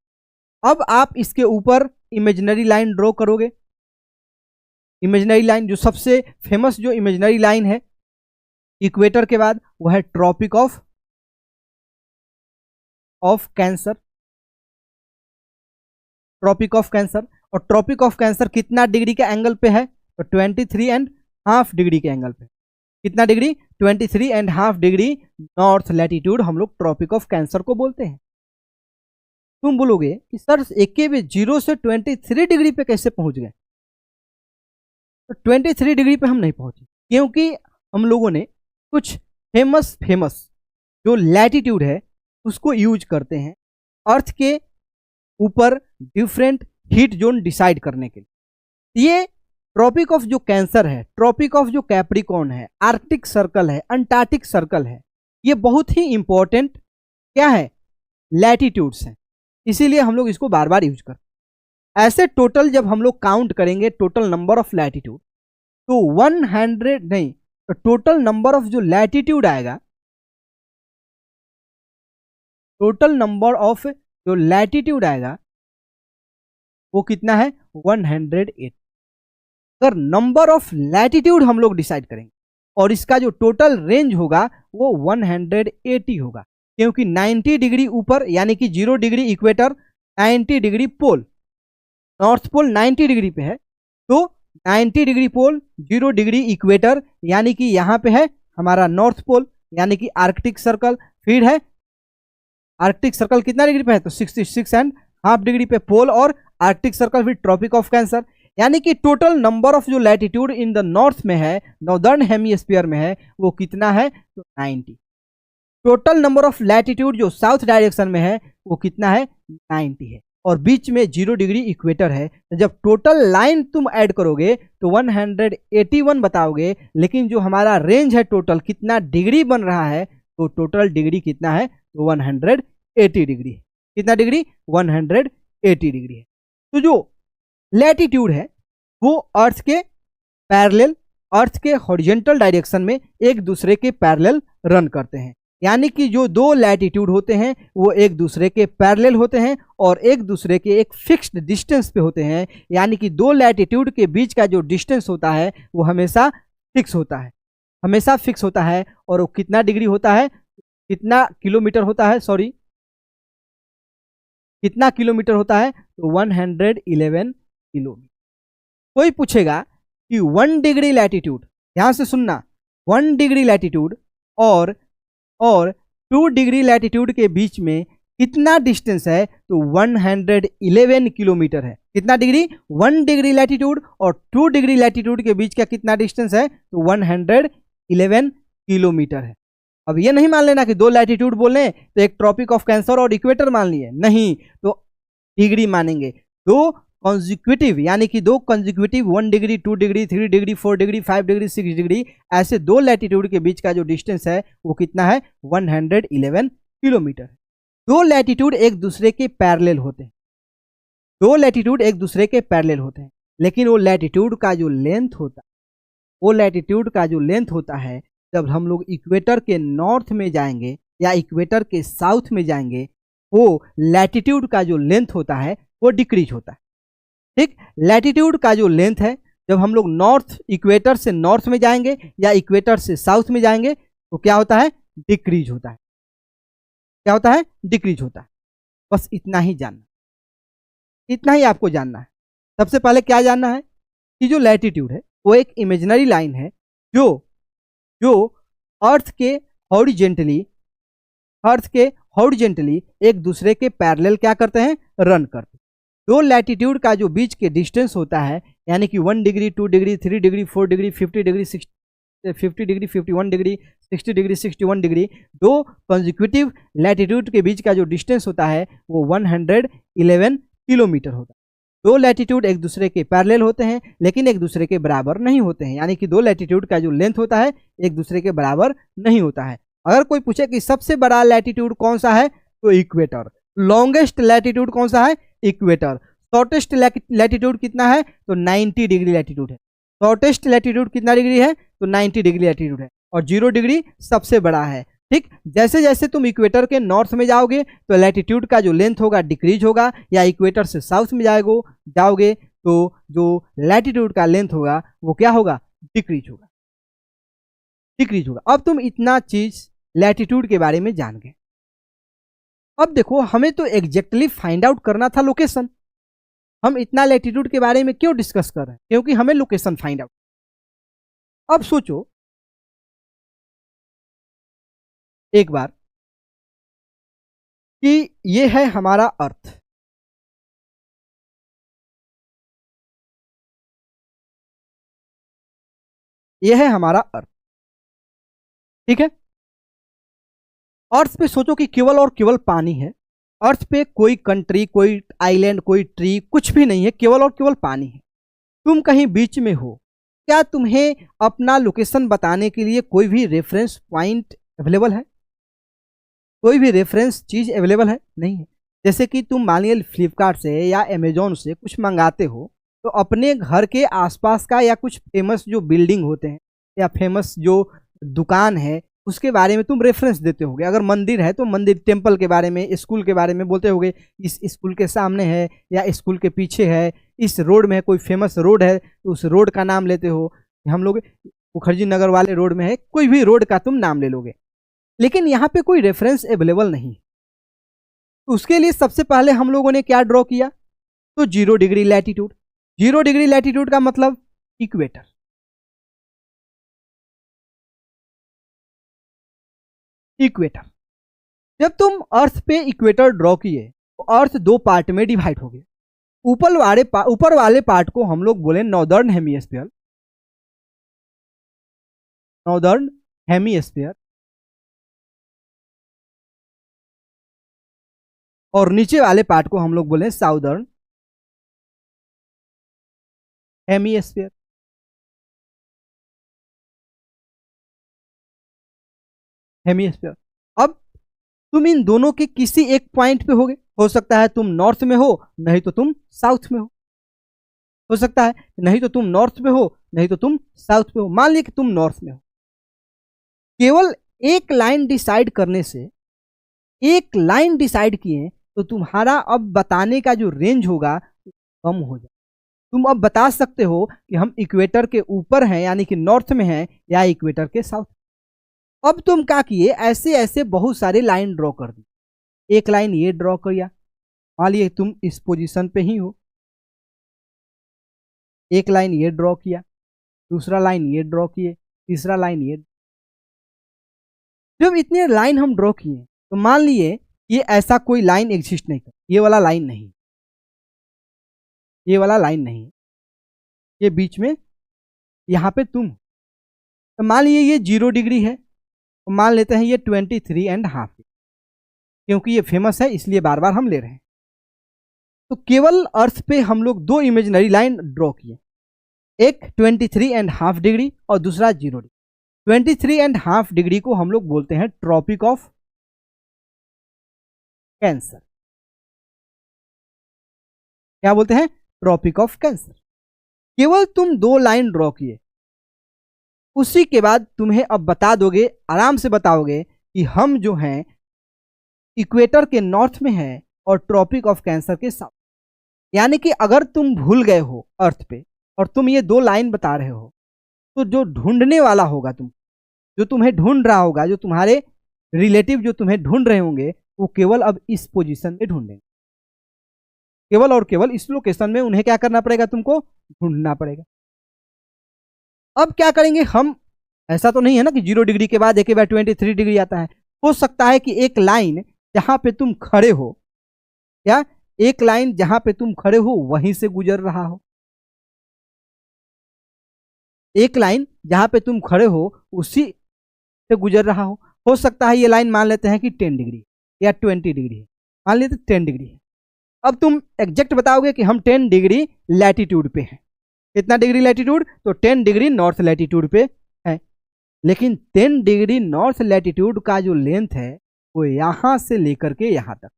Speaker 1: अब आप इसके ऊपर इमेजिनरी लाइन ड्रॉ करोगे। इमेजिनरी लाइन, जो सबसे फेमस जो इमेजिनरी लाइन है इक्वेटर के बाद, वो है tropic of cancer. Tropic of cancer. और ट्रॉपिक ऑफ कैंसर कितना डिग्री के एंगल पे है? तो 23.5 डिग्री के एंगल पे। कितना डिग्री? 23.5 डिग्री नॉर्थ लैटिट्यूड हम लोग ट्रॉपिक ऑफ कैंसर को बोलते हैं। तुम बोलोगे कि सर एक भी 0 से 23 डिग्री पे कैसे पहुंच गए? तो 23 डिग्री पे हम नहीं पहुंचे, क्योंकि हम लोगों ने कुछ फेमस जो लैटिट्यूड है उसको यूज करते हैं अर्थ के ऊपर डिफरेंट हीट जोन डिसाइड करने के लिए। ये ट्रॉपिक ऑफ जो कैंसर है, ट्रॉपिक ऑफ जो कैप्रिकॉर्न है, आर्कटिक सर्कल है, अंटार्कटिक सर्कल है, ये बहुत ही इंपॉर्टेंट क्या है? लैटिट्यूड्स हैं। इसीलिए हम लोग इसको बार बार यूज करते हैं। ऐसे टोटल जब हम लोग काउंट करेंगे टोटल नंबर ऑफ लैटिट्यूड, तो 100 नहीं, तो टोटल नंबर ऑफ जो लैटिट्यूड आएगा, टोटल नंबर ऑफ जो लैटिट्यूड आएगा वो कितना है? 108। अगर नंबर ऑफ लैटिट्यूड हम लोग डिसाइड करेंगे और इसका जो टोटल रेंज होगा वो 180 होगा, क्योंकि 90 डिग्री ऊपर यानी कि 0 डिग्री इक्वेटर, 90 डिग्री पोल, नॉर्थ पोल 90 डिग्री पे है, तो 90 डिग्री पोल, 0 डिग्री इक्वेटर, यानी कि यहाँ पे है हमारा नॉर्थ पोल यानी कि आर्कटिक सर्कल। फिर है आर्कटिक सर्कल कितना डिग्री पे है? तो 66.5 डिग्री पे पोल और आर्कटिक सर्कल। फिर ट्रॉपिक ऑफ कैंसर, यानी कि टोटल नंबर ऑफ जो लैटिट्यूड इन द नॉर्थ में है, नॉर्दर्न हेमिस्फीयर में है, वो कितना है? तो 90। टोटल नंबर ऑफ लैटिट्यूड जो साउथ डायरेक्शन में है वो कितना है? 90 है। और बीच में 0 डिग्री इक्वेटर है। तो जब टोटल लाइन तुम ऐड करोगे तो 181 बताओगे, लेकिन जो हमारा रेंज है टोटल कितना डिग्री बन रहा है, तो टोटल डिग्री कितना है? तो 180 डिग्री। कितना डिग्री? 180 डिग्री है। तो जो लैटिट्यूड है वो अर्थ के पैरेलल, अर्थ के हॉरिजॉन्टल डायरेक्शन में एक दूसरे के पैरेलल रन करते हैं। यानी कि जो दो लैटिट्यूड होते हैं वो एक दूसरे के पैरेलल होते हैं और एक दूसरे के एक फिक्स्ड डिस्टेंस पे होते हैं। यानी कि दो लैटिट्यूड के बीच का जो डिस्टेंस होता है वो हमेशा फिक्स होता है, हमेशा फिक्स होता है। और वो कितना डिग्री होता है? कितना किलोमीटर होता है? सॉरी, कितना किलोमीटर होता है? तो 111 किलोमीटर। कोई पूछेगा कि 1 डिग्री लैटिट्यूड, ध्यान से सुनना, 1 डिग्री लैटिट्यूड और 2 डिग्री लैटिट्यूड के बीच में कितना डिस्टेंस है? तो 111 किलोमीटर है। कितना डिग्री? 1 डिग्री लैटिट्यूड और 2 डिग्री लैटिट्यूड के बीच का कितना डिस्टेंस है? तो 111 किलोमीटर है। अब ये नहीं मान लेना कि दो लैटिट्यूड बोले तो एक ट्रॉपिक ऑफ कैंसर और इक्वेटर मान लिए, नहीं, तो डिग्री मानेंगे। दो कॉन्जिक्यूटिव यानी कि दो consecutive 1 degree, 2 degree, 3 degree, 4 degree, 5 degree, 6 degree, ऐसे दो लैटिट्यूड के बीच का जो डिस्टेंस है वो कितना है? 111 किलोमीटर। दो लैटिट्यूड एक दूसरे के पैरेलल होते हैं, दो लैटिट्यूड एक दूसरे के पैरेलल होते हैं, लेकिन वो लैटिट्यूड का जो लेंथ होता है, वो लैटिट्यूड का जो लेंथ होता है, जब हम लोग इक्वेटर के नॉर्थ में जाएंगे या इक्वेटर के साउथ में जाएंगे, वो लैटिट्यूड का जो लेंथ होता है वो डिक्रीज होता है। ठीक, लैटिट्यूड का जो लेंथ है, जब हम लोग नॉर्थ, इक्वेटर से नॉर्थ में जाएंगे या इक्वेटर से साउथ में जाएंगे तो क्या होता है? डिक्रीज होता है। क्या होता है? डिक्रीज होता है। बस इतना ही जानना, इतना ही आपको जानना है। सबसे पहले क्या जानना है कि जो लैटिट्यूड है वो एक इमेजिनरी लाइन है जो अर्थ के हॉरिजॉन्टली एक दूसरे के पैरेलल क्या करते हैं? रन करते हैं। दो लैटिट्यूड का जो बीच के डिस्टेंस होता है, यानी कि 1 degree, 2 degree, 3 degree, 4 degree, 50 degree, 50 degree, 51 degree, 60 degree, 61 degree, दो कॉन्जिक्यूटिव लैटिट्यूड के बीच का जो डिस्टेंस होता है वो 111 किलोमीटर होता है। दो लैटिट्यूड एक दूसरे के पैरेलल होते हैं लेकिन एक दूसरे के बराबर नहीं होते हैं, यानी कि दो लैटिट्यूड का जो लेंथ होता है एक दूसरे के बराबर नहीं होता है। अगर कोई पूछे कि सबसे बड़ा लैटिट्यूड कौन सा है तो इक्वेटर, लॉन्गेस्ट लैटिट्यूड कौन सा है इक्वेटर, शॉर्टेस्ट लैटिट्यूड कितना है तो 90 डिग्री लैटिट्यूड है, शॉर्टेस्ट लैटिट्यूड कितना डिग्री है तो 90 डिग्री लैटिट्यूड है और 0 डिग्री सबसे बड़ा है। ठीक, जैसे जैसे तुम इक्वेटर के नॉर्थ में जाओगे तो लैटिट्यूड का जो लेंथ होगा डिक्रीज होगा, या इक्वेटर से साउथ में जाओगे तो जो लैटिट्यूड का लेंथ होगा वो क्या होगा डिक्रीज होगा, डिक्रीज होगा। अब तुम इतना चीज लैटिट्यूड के बारे में जान गए। अब देखो हमें तो एग्जैक्टली फाइंड आउट करना था लोकेशन। हम इतना लैटिट्यूड के बारे में क्यों डिस्कस कर रहे हैं, क्योंकि हमें लोकेशन फाइंड आउट। अब सोचो एक बार कि ये है हमारा अर्थ, ये है हमारा अर्थ, ठीक है। अर्थ पे सोचो कि केवल और केवल पानी है, अर्थ पे कोई कंट्री, कोई आइलैंड, कोई ट्री, कुछ भी नहीं है, केवल और केवल पानी है। तुम कहीं बीच में हो, क्या तुम्हें अपना लोकेशन बताने के लिए कोई भी रेफरेंस पॉइंट अवेलेबल है, कोई भी रेफरेंस चीज अवेलेबल है? नहीं है। जैसे कि तुम मानिए फ्लिपकार्ट से या अमेजोन से कुछ मंगाते हो तो अपने घर के आसपास का या कुछ फेमस जो बिल्डिंग होते हैं या फेमस जो दुकान है उसके बारे में तुम रेफरेंस देते होगे। अगर मंदिर है तो मंदिर, टेम्पल के बारे में, स्कूल के बारे में बोलते होगे, इस स्कूल के सामने है या स्कूल के पीछे है, इस रोड में है, कोई फेमस रोड है तो उस रोड का नाम लेते हो। हम लोग मुखर्जी नगर वाले रोड में है, कोई भी रोड का तुम नाम ले लोगे, लेकिन यहाँ पे कोई रेफरेंस अवेलेबल नहीं। तो उसके लिए सबसे पहले हम लोगों ने क्या ड्रॉ किया तो 0 डिग्री लैटिट्यूड। 0 डिग्री लैटिट्यूड का मतलब इक्वेटर। इक्वेटर, जब तुम अर्थ पे इक्वेटर ड्रॉ किए तो अर्थ दो पार्ट में डिवाइड हो गया। ऊपर वाले पार्ट को हम लोग बोले नॉर्दर्न हेमिस्फीयर, नॉर्दर्न हेमिस्फीयर, और नीचे वाले पार्ट को हम लोग बोले साउदर्न हेमिस्फीयर। हेमिस्फीयर। अब तुम इन दोनों के किसी एक पॉइंट पे होगे, हो सकता है तुम नॉर्थ में हो, नहीं तो तुम साउथ में हो सकता है नहीं तो तुम नॉर्थ में हो, नहीं तो तुम साउथ में हो। मान लिया कि तुम नॉर्थ में हो। केवल एक लाइन डिसाइड करने से, एक लाइन डिसाइड किए तो तुम्हारा अब बताने का जो रेंज होगा कम हो जाए। तुम अब बता सकते हो कि हम इक्वेटर के ऊपर हैं यानी कि नॉर्थ में हैं या इक्वेटर के साउथ। अब तुम क्या किए, ऐसे ऐसे बहुत सारे लाइन ड्रॉ कर दी। एक लाइन ये ड्रॉ किया, मान लीजिए तुम इस पोजीशन पे ही हो, एक लाइन ये ड्रॉ किया, दूसरा लाइन ये ड्रॉ किए, तीसरा लाइन ये। जब इतने लाइन हम ड्रॉ किए तो मान लिए ये ऐसा कोई लाइन एग्जिस्ट नहीं कर, ये वाला लाइन नहीं, ये वाला लाइन नहीं, ये बीच में यहाँ पे तुम, तो मान लिए ये 0 डिग्री है, तो मान लेते हैं ये 23.5, क्योंकि ये फेमस है इसलिए बार बार हम ले रहे हैं। तो केवल अर्थ पे हम लोग दो इमेजिनरी लाइन ड्रॉ किए, एक 23.5 डिग्री और दूसरा 0 डिग्री। 23.5 डिग्री को हम लोग बोलते हैं ट्रॉपिक ऑफ कैंसर। क्या बोलते हैं? Tropic of cancer. केवल तुम दो लाइन ड्रॉ किए, उसी के बाद तुम्हें अब बता दोगे, आराम से बताओगे कि हम जो हैं इक्वेटर के नॉर्थ में हैं और ट्रॉपिक ऑफ कैंसर के साउथ। यानी कि अगर तुम भूल गए हो अर्थ पे और तुम ये दो लाइन बता रहे हो तो जो ढूंढने वाला होगा, जो तुम्हें ढूंढ रहा होगा, जो तुम्हारे रिलेटिव जो तुम्हें ढूंढ रहे होंगे, वो केवल अब इस पोजीशन में ढूंढेंगे। केवल और केवल इस लोकेशन में उन्हें क्या करना पड़ेगा, तुमको ढूंढना पड़ेगा। अब क्या करेंगे हम, ऐसा तो नहीं है ना कि 0 डिग्री के बाद एक बार 23 डिग्री आता है। हो सकता है कि एक लाइन जहां पे तुम खड़े हो, या एक लाइन जहां पे तुम खड़े हो वहीं से गुजर रहा हो, एक लाइन जहां पे तुम खड़े हो उसी से गुजर रहा हो सकता है ये लाइन मान लेते हैं कि 10 डिग्री या 20 डिग्री है, मान लेते 10 डिग्री है। अब तुम एग्जैक्ट बताओगे कि हम 10 डिग्री लैटिट्यूड पे हैं। कितना डिग्री लैटिट्यूड? तो 10 डिग्री नॉर्थ लैटिट्यूड पे है। लेकिन 10 डिग्री नॉर्थ लैटिट्यूड का जो लेंथ है वो यहां से लेकर के यहां तक,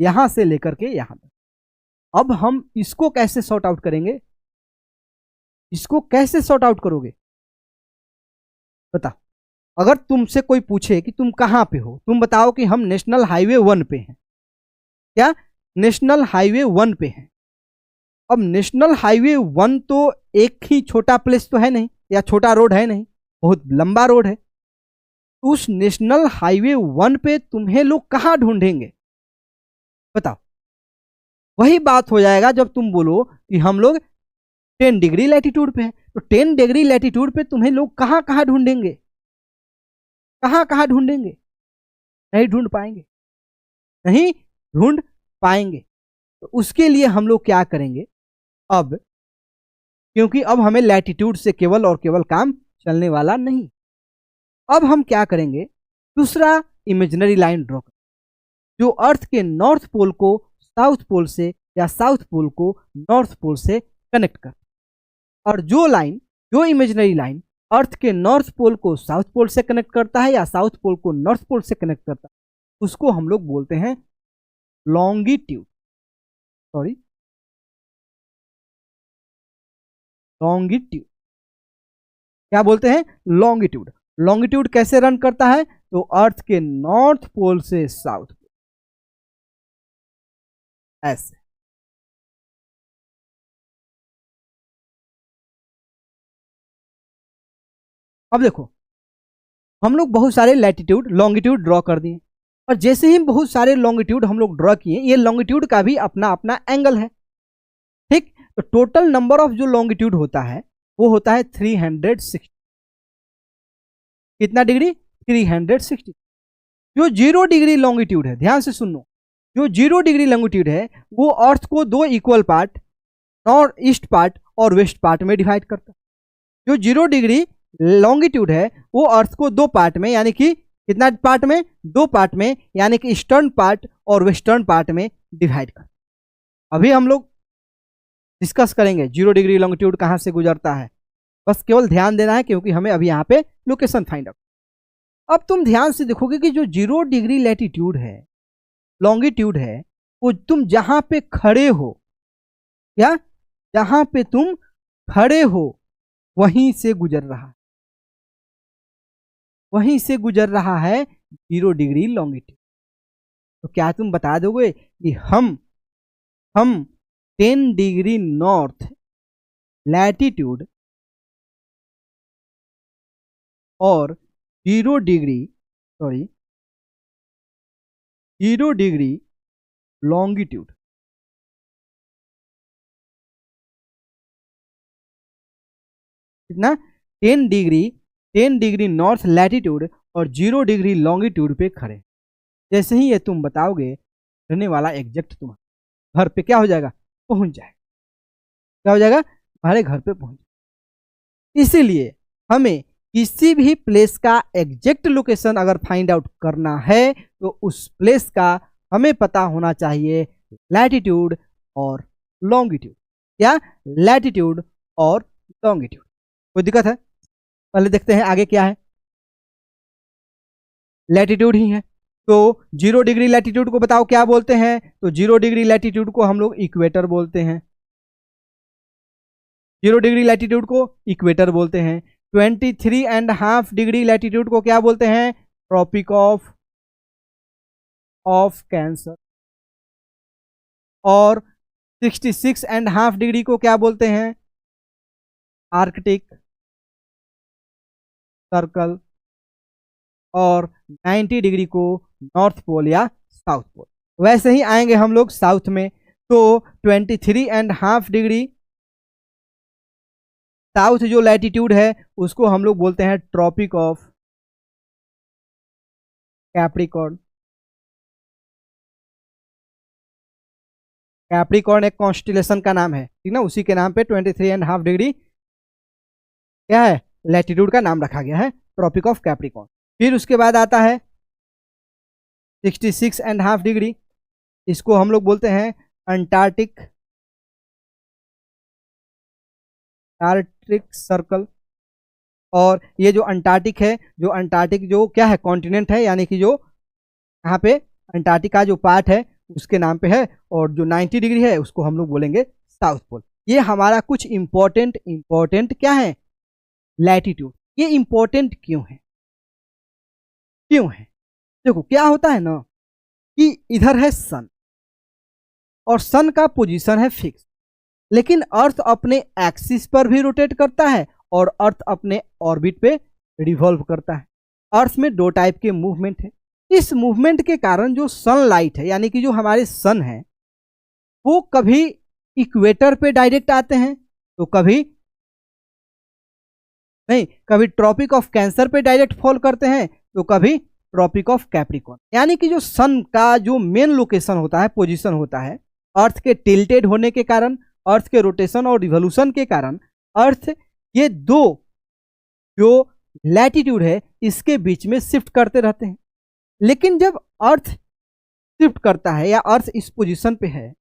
Speaker 1: यहां से लेकर के यहां तक। अब हम इसको कैसे सॉर्ट आउट करेंगे? इसको कैसे सॉर्ट आउट करोगे बताओ। अगर तुमसे कोई पूछे कि तुम कहां पे हो, तुम बताओ कि हम नेशनल हाईवे 1 पे हैं। क्या? नेशनल हाईवे 1 पे हैं। अब नेशनल हाईवे 1 तो एक ही छोटा प्लेस तो है नहीं, या छोटा रोड है नहीं, बहुत लंबा रोड है। उस नेशनल हाईवे 1 पे तुम्हें लोग कहां ढूंढेंगे बताओ। वही बात हो जाएगा जब तुम बोलो कि हम लोग 10 डिग्री लैटिट्यूड पे हैं। तो 10 डिग्री लैटिट्यूड पे तुम्हें लोग कहां कहां ढूंढेंगे? कहां कहां ढूंढेंगे? नहीं ढूंढ पाएंगे, नहीं ढूंढ पाएंगे। तो उसके लिए हम लोग क्या करेंगे अब, क्योंकि अब हमें लैटिट्यूड से केवल और केवल काम चलने वाला नहीं। अब हम क्या करेंगे, दूसरा इमेजिनरी लाइन ड्रॉ कर, जो अर्थ के नॉर्थ पोल को साउथ पोल से या साउथ पोल को नॉर्थ पोल से कनेक्ट कर। और जो लाइन, जो इमेजिनरी लाइन अर्थ के नॉर्थ पोल को साउथ पोल से कनेक्ट करता है या साउथ पोल को नॉर्थ पोल से कनेक्ट करता है, उसको हम लोग बोलते हैं लॉन्गिट्यूड। Sorry, longitude. क्या बोलते हैं? लॉन्गिट्यूड। लॉन्गिट्यूड कैसे रन करता है? तो अर्थ के नॉर्थ पोल से साउथ पोल, ऐसे। अब देखो, हम लोग बहुत सारे लैटिट्यूड लॉन्गिट्यूड ड्रॉ कर दिए, और जैसे ही बहुत सारे लॉन्गिट्यूड हम लोग ड्रॉ किए, ये लॉन्गिट्यूड का भी अपना अपना एंगल है, ठीक। तो टोटल नंबर ऑफ जो लॉन्गिट्यूड होता है वो होता है 360। कितना डिग्री? 360। जो 0 डिग्री लॉन्गिट्यूड है, ध्यान से सुनो, जो 0 डिग्री लॉन्गिट्यूड है वो अर्थ को दो equal part, north east part और वेस्ट पार्ट में डिवाइड करता है। जो 0 डिग्री लॉन्गिट्यूड है वो अर्थ को दो पार्ट में, यानी कि कितना पार्ट में? दो पार्ट में, यानी कि ईस्टर्न पार्ट और वेस्टर्न पार्ट में डिवाइड कर। अभी हम लोग डिस्कस करेंगे 0 डिग्री लॉन्गिट्यूड कहां से गुजरता है, बस केवल ध्यान देना है क्योंकि हमें अभी यहाँ पे लोकेशन फाइंड आउट। अब तुम ध्यान से देखोगे कि जो 0 डिग्री लैटिट्यूड है, लॉन्गिट्यूड है, वो तुम जहां पे खड़े हो, या जहां पे तुम खड़े हो वहीं से गुजर रहा है, वहीं से गुजर रहा है 0 डिग्री लॉन्गिट्यूड। तो क्या तुम बता दोगे कि हम 10 डिग्री नॉर्थ लैटिट्यूड और 0 डिग्री लॉन्गिट्यूड, कितना? 10 डिग्री नॉर्थ लैटिट्यूड और 0 डिग्री लॉन्गिट्यूड पे खड़े। जैसे ही ये तुम बताओगे, रहने वाला एग्जैक्ट तुम्हारे घर पे क्या हो जाएगा? पहुंच जाएगा। क्या हो जाएगा? हमारे घर पे पहुंच। इसीलिए हमें किसी भी प्लेस का एग्जैक्ट लोकेशन अगर फाइंड आउट करना है तो उस प्लेस का हमें पता होना चाहिए लैटिट्यूड और लॉन्गिट्यूड, या लैटिट्यूड और लॉन्गिट्यूड। कोई दिक्कत है? पहले देखते हैं आगे क्या है। लैटिट्यूड ही है, तो 0 डिग्री लैटिट्यूड को बताओ क्या बोलते हैं? तो 0 डिग्री लैटिट्यूड को हम लोग इक्वेटर बोलते हैं। 0 डिग्री लैटिट्यूड को इक्वेटर बोलते हैं। 23.5 डिग्री लैटिट्यूड को क्या बोलते हैं? Tropic of cancer. और 66.5 डिग्री को क्या बोलते हैं? Arctic circle. और 90 डिग्री को नॉर्थ पोल या साउथ पोल। वैसे ही आएंगे हम लोग साउथ में, तो 23.5 डिग्री साउथ जो लैटिट्यूड है उसको हम लोग बोलते हैं ट्रॉपिक ऑफ कैप्रिकॉर्न। कैप्रिकॉर्न एक कॉन्स्टिलेशन का नाम है, ठीक ना, उसी के नाम पे 23.5 डिग्री क्या है? लैटिट्यूड का नाम रखा गया है, ट्रॉपिक ऑफ कैप्रिकॉर्न। फिर उसके बाद आता है 66.5 डिग्री। इसको हम लोग बोलते हैं अंटार्कटिक सर्कल। और ये जो अंटार्कटिक है, जो अंटार्कटिक जो क्या है, कॉन्टिनेंट है, यानी कि जो यहाँ पे अंटार्कटिका जो पार्ट है उसके नाम पे है, और जो 90 डिग्री है उसको हम लोग बोलेंगे साउथ पोल। ये हमारा कुछ इंपॉर्टेंट क्या है, लैटिट्यूड। ये इंपॉर्टेंट क्यों है, देखो क्या होता है ना कि इधर है सन, और सन का पोजीशन है फिक्स, लेकिन अर्थ अपने एक्सिस पर भी रोटेट करता है और अर्थ अपने ऑर्बिट पे रिवॉल्व करता है। अर्थ में दो टाइप के मूवमेंट है। इस मूवमेंट के कारण जो सनलाइट है, यानी कि जो हमारे सन है, वो कभी इक्वेटर पे डायरेक्ट आते हैं, तो कभी नहीं, कभी ट्रॉपिक ऑफ कैंसर पे डायरेक्ट फॉल करते हैं, तो कभी ट्रॉपिक ऑफ कैप्रिकॉर्न। यानी कि जो सन का जो मेन लोकेशन होता है, पोजीशन होता है, अर्थ के टिल्टेड होने के कारण, अर्थ के रोटेशन और रिवोल्यूशन के कारण, अर्थ ये दो जो लैटिट्यूड है इसके बीच में शिफ्ट करते रहते हैं। लेकिन जब अर्थ शिफ्ट करता है या अर्थ इस पोजीशन पे है,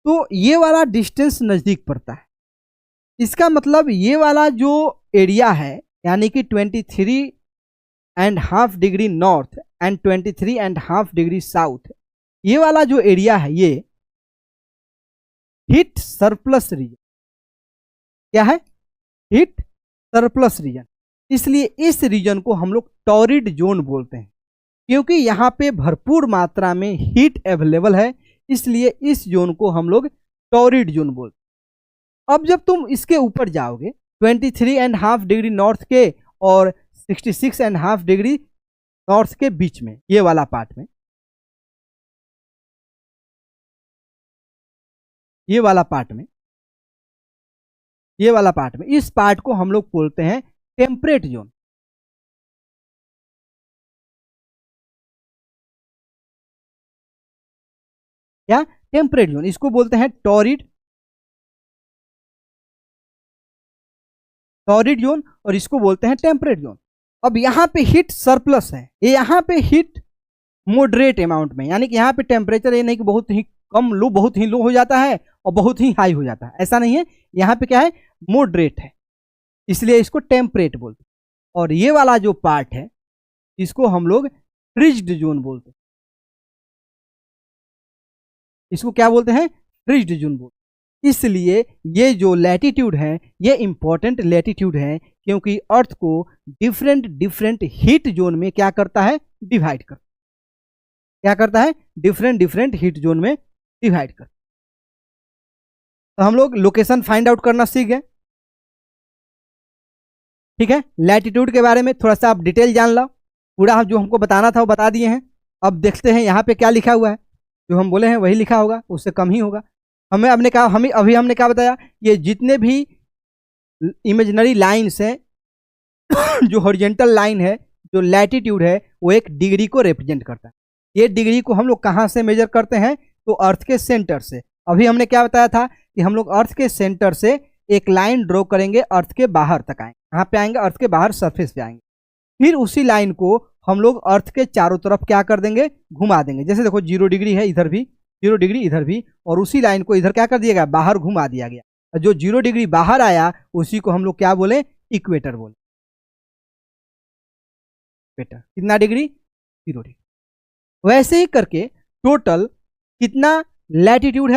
Speaker 1: तो ये वाला डिस्टेंस नजदीक पड़ता है। इसका मतलब ये वाला जो एरिया है, यानी कि 23.5 degree north and 23.5 degree south, ये वाला जो एरिया है ये हीट सरप्लस रीजन। क्या है, हीट सरप्लस रीजन। इसलिए इस रीजन को हम लोग टॉरिड जोन बोलते हैं, क्योंकि यहाँ पे भरपूर मात्रा में हीट अवेलेबल है, इसलिए इस जोन को हम लोग टॉरिड जोन बोलते हैं। अब जब तुम इसके ऊपर जाओगे 23.5 डिग्री नॉर्थ के और 66.5 डिग्री नॉर्थ के बीच में, ये वाला पार्ट में, ये वाला पार्ट में इस पार्ट को हम लोग बोलते हैं टेम्परेट जोन। क्या, टेम्परेट जोन। इसको बोलते हैं टॉरिड जोन, और इसको बोलते हैं टेम्परेट जोन। अब यहाँ पे हीट सरप्लस है, ये यहाँ पे हीट मॉडरेट अमाउंट में, यानी कि यहाँ पे टेम्परेचर ये नहीं कि बहुत ही कम लो, बहुत ही लो हो जाता है और बहुत ही हाई हो जाता है, ऐसा नहीं है। यहाँ पे क्या है, मॉडरेट है, इसलिए इसको टेम्परेट बोलते हैं। और ये वाला जो पार्ट है इसको हम लोग फ्रिज्ड जोन बोलते हैं। इसको क्या बोलते हैं, फ्रिज्ड जोन बोलते हैं। इसलिए ये जो लैटिट्यूड है ये इंपॉर्टेंट लैटिट्यूड है, क्योंकि अर्थ को डिफरेंट हीट जोन में क्या करता है, डिवाइड करता है। क्या करता है, डिफरेंट हीट जोन में डिवाइड करता है। तो हम लोग लोकेशन फाइंड आउट करना सीख गए। ठीक है, लैटिट्यूड के बारे में थोड़ा सा आप डिटेल जान लो, पूरा जो हमको बताना था वो बता दिए हैं। अब देखते हैं यहाँ पे क्या लिखा हुआ है, जो हम बोले हैं वही लिखा होगा, उससे कम ही होगा। हमने अभी हमने क्या बताया, ये जितने भी इमेजिनरी लाइन्स हैं जो हॉरिजॉन्टल लाइन है, जो लैटिट्यूड है, वो एक डिग्री को रिप्रेजेंट करता है। ये डिग्री को हम लोग कहाँ से मेजर करते हैं, तो अर्थ के सेंटर से। अभी हमने क्या बताया था कि हम लोग अर्थ के सेंटर से एक लाइन ड्रॉ करेंगे, अर्थ के बाहर तक आएंगे, कहाँ पे आएंगे, अर्थ के बाहर सरफेस पे आएंगे। फिर उसी लाइन को हम लोग अर्थ के चारों तरफ क्या कर देंगे, घुमा देंगे। जैसे देखो 0 डिग्री है इधर भी, 0 डिग्री इधर भी, और उसी लाइन को इधर क्या कर दिया गया, बाहर घुमा दिया गया। जो 0 डिग्री बाहर आया उसी को हम लोग क्या बोले, इक्वेटर बोले। इक्वेटर कितना डिग्री, 0 डिग्री। वैसे ही करके टोटल कितना लैटिट्यूड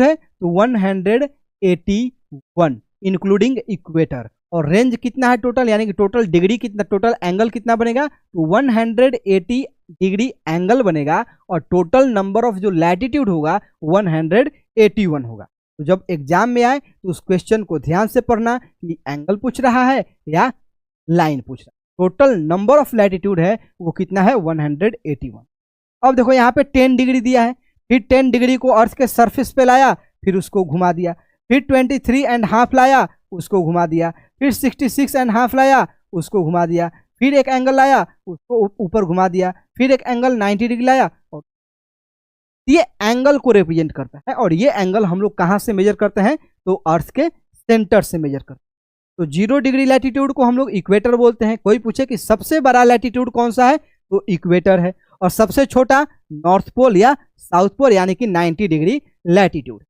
Speaker 1: है, तो 181 इंक्लूडिंग इक्वेटर। और रेंज कितना है टोटल, यानी कि टोटल डिग्री कितना, टोटल एंगल कितना बनेगा, तो 180 डिग्री एंगल बनेगा। और टोटल नंबर ऑफ जो लैटिट्यूड होगा 181 होगा। तो जब एग्जाम में आए तो उस क्वेश्चन को ध्यान से पढ़ना कि एंगल पूछ रहा है या लाइन पूछ रहा है। टोटल नंबर ऑफ लैटिट्यूड है वो कितना है, 181। अब देखो यहाँ पे 10 डिग्री दिया है, फिर 10 डिग्री को अर्थ के सरफेस पे लाया, फिर उसको घुमा दिया, फिर 23.5 लाया, उसको घुमा दिया, फिर 66.5 लाया, उसको घुमा दिया, फिर एक एंगल लाया, उसको ऊपर घुमा दिया, फिर एक एंगल 90 डिग्री लाया। और ये एंगल को रिप्रेजेंट करता है। और ये एंगल हम लोग कहाँ से मेजर करते हैं, तो अर्थ के सेंटर से मेजर करते हैं। तो 0 डिग्री लैटिट्यूड को हम लोग इक्वेटर बोलते हैं। कोई पूछे कि सबसे बड़ा लैटिट्यूड कौन सा है, तो इक्वेटर है, और सबसे छोटा नॉर्थ पोल या साउथ पोल यानी कि 90 डिग्री लैटिट्यूड।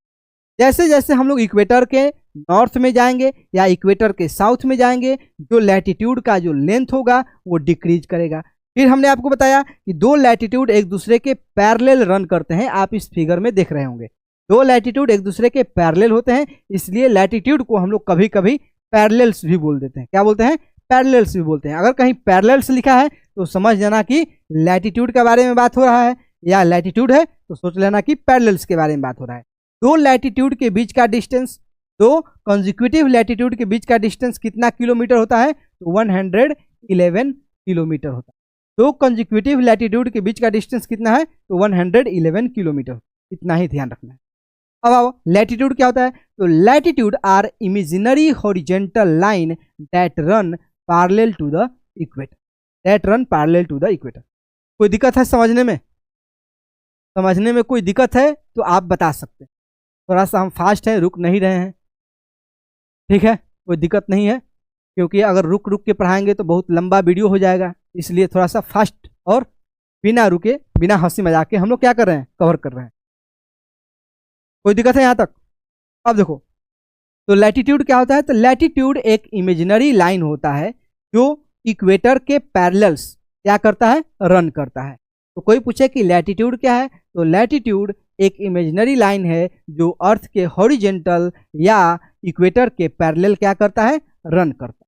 Speaker 1: जैसे जैसे हम लोग इक्वेटर के नॉर्थ में जाएंगे या इक्वेटर के साउथ में जाएंगे, जो लैटिट्यूड का जो लेंथ होगा वो डिक्रीज करेगा। फिर हमने आपको बताया कि दो लैटिट्यूड एक दूसरे के पैरेलल रन करते हैं, आप इस फिगर में देख रहे होंगे। दो लैटिट्यूड एक दूसरे के पैरेलल होते हैं, इसलिए लैटिट्यूड को हम लोग कभी कभी पैरेलल्स भी बोल देते हैं। क्या बोलते हैं? पैरेलल्स भी बोलते हैं। अगर कहीं पैरेलल्स लिखा है तो समझ जाना कि लैटिट्यूड के बारे में बात हो रहा है, या लैटिट्यूड है तो सोच लेना कि पैरेलल्स के बारे में बात हो रहा है। दो लैटिट्यूड के बीच का डिस्टेंस, दो कंसेक्यूटिव लैटिट्यूड के बीच का डिस्टेंस कितना किलोमीटर होता है? तो 111 किलोमीटर होता है। दो कंसेक्यूटिव लैटिट्यूड के बीच का डिस्टेंस कितना है? तो 111 किलोमीटर। इतना ही ध्यान रखना है। अब आओ, लैटिट्यूड क्या होता है? तो latitude are imaginary horizontal line that run parallel to the equator, that run parallel to the equator. कोई दिक्कत है समझने में? समझने में कोई दिक्कत है तो आप बता सकते हैं। थोड़ा सा हम फास्ट हैं, रुक नहीं रहे हैं, ठीक है? कोई दिक्कत नहीं है, क्योंकि अगर रुक रुक के पढ़ाएंगे तो बहुत लंबा वीडियो हो जाएगा, इसलिए थोड़ा सा फास्ट और बिना रुके बिना हंसी मजाक के हम लोग क्या कर रहे हैं? कवर कर रहे हैं। कोई दिक्कत है यहाँ तक? अब देखो, तो लैटिट्यूड क्या होता है? तो लैटिट्यूड एक इमेजिनरी लाइन होता है जो इक्वेटर के पैरेलल्स क्या करता है? रन करता है। तो कोई पूछे कि लैटिट्यूड क्या है? तो लैटिट्यूड एक इमेजिनरी लाइन है जो अर्थ के हॉरिजेंटल या इक्वेटर के पैरेलल क्या करता है? रन करता है।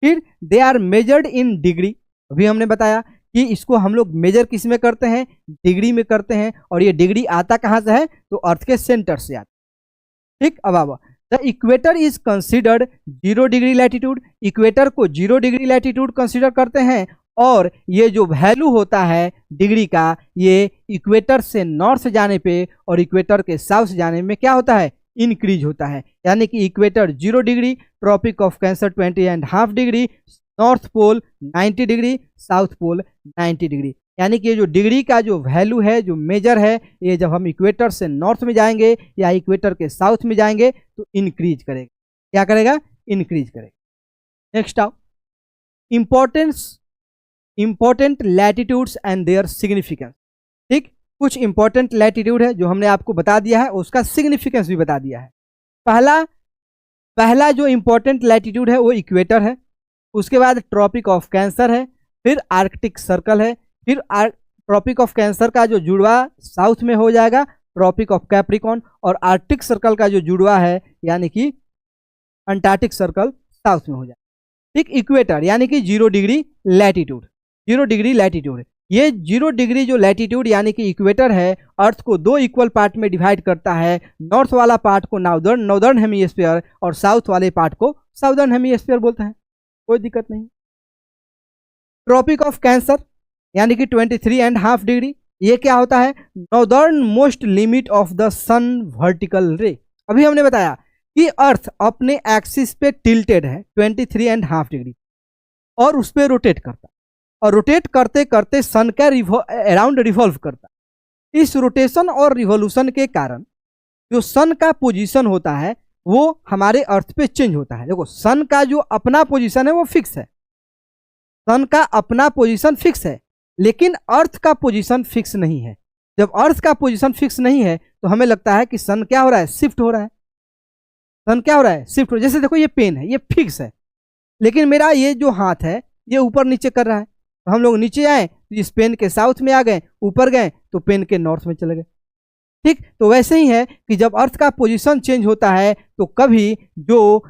Speaker 1: फिर they are measured in degree. अभी हमने बताया कि इसको हम लोग मेजर किस में करते हैं? डिग्री में करते हैं। और ये डिग्री आता कहाँ से है? तो अर्थ के सेंटर से आता है। ठीक, अब the equator is considered 0 degree latitude. Equator को 0 डिग्री लैटिट्यूड कंसिडर करते हैं, और ये जो वैल्यू होता है डिग्री का, ये इक्वेटर से नॉर्थ जाने पे और इक्वेटर के साउथ जाने में क्या होता है? इंक्रीज होता है। यानी कि equator 0 degree, tropic of cancer 20.5 degree, north pole 90 degree, south pole 90 degree. यानी कि ये जो डिग्री का जो वैल्यू है, जो मेजर है, ये जब हम इक्वेटर से नॉर्थ में जाएंगे या इक्वेटर के साउथ में जाएंगे तो इंक्रीज करेगा। क्या करेगा? इंक्रीज करेगा। नेक्स्ट आओ, important latitudes and their significance. ठीक, कुछ इंपॉर्टेंट लैटिट्यूड है जो हमने आपको बता दिया है, उसका सिग्निफिकेंस भी बता दिया है। पहला जो इंपॉर्टेंट लैटिट्यूड है वो इक्वेटर है, उसके बाद ट्रॉपिक ऑफ कैंसर है, फिर आर्कटिक सर्कल है, फिर ट्रॉपिक ऑफ कैंसर का जो जुड़वा साउथ में हो जाएगा ट्रॉपिक ऑफ कैप्रिकॉन, और आर्कटिक सर्कल का जो जुड़वा है यानी कि अंटार्कटिक सर्कल साउथ में हो जाएगा। ठीक, इक्वेटर यानी कि 0 डिग्री लैटिट्यूड, 0 डिग्री लैटिट्यूड। ये 0 डिग्री जो लैटिट्यूड यानी कि इक्वेटर है, अर्थ को 2 इक्वल पार्ट में डिवाइड करता है। नॉर्थ वाला पार्ट को नॉर्दर्न हेमिस्फीयर और साउथ वाले पार्ट को साउदर्न हेमिस्फीयर बोलते हैं। कोई दिक्कत नहीं। ट्रॉपिक ऑफ कैंसर यानी कि 23.5 डिग्री, ये क्या होता है? Northernmost limit of the sun vertical ray. अभी हमने बताया कि अर्थ अपने एक्सिस पे टिल्टेड है 23.5 डिग्री और उस पर रोटेट करता है, और रोटेट करते करते सन का अराउंड रिवॉल्व करता है। इस रोटेशन और रिवॉल्यूशन के कारण जो सन का पोजीशन होता है वो हमारे अर्थ पे चेंज होता है। देखो, सन का जो अपना पोजीशन है वो फिक्स है, सन का अपना पोजीशन फिक्स है, लेकिन अर्थ का पोजीशन फिक्स नहीं है। जब अर्थ का पोजीशन फिक्स नहीं है तो हमें लगता है कि सन क्या हो रहा है? शिफ्ट हो रहा है। सन क्या हो रहा है? शिफ्ट हो। जैसे देखो, ये पेन है, ये फिक्स है, लेकिन मेरा ये जो हाथ है ये ऊपर नीचे कर रहा है। तो हम लोग नीचे आए तो इस पेन के साउथ में आ गए, ऊपर गए तो पेन के नॉर्थ में चले गए। ठीक, तो वैसे ही है कि जब अर्थ का पोजीशन चेंज होता है तो कभी जो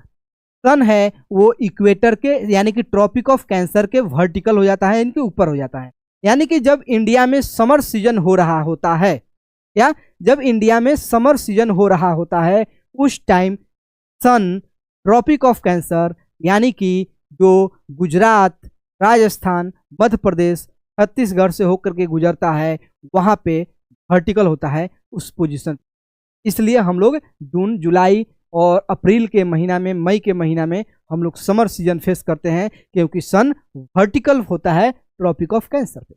Speaker 1: सन है वो इक्वेटर के यानी कि ट्रॉपिक ऑफ कैंसर के वर्टिकल हो जाता है, इनके ऊपर हो जाता है। यानी कि जब इंडिया में समर सीजन हो रहा होता है, या जब इंडिया में समर सीजन हो रहा होता है, उस time sun tropic of cancer यानी कि जो गुजरात, राजस्थान, मध्य प्रदेश, छत्तीसगढ़ से होकर के गुजरता है, वहाँ पे वर्टिकल होता है उस पोजीशन। इसलिए हम लोग जून, जुलाई और अप्रैल के महीना में, मई के महीना में हम लोग समर सीजन फेस करते हैं, क्योंकि सन वर्टिकल होता है ट्रॉपिक ऑफ कैंसर पे।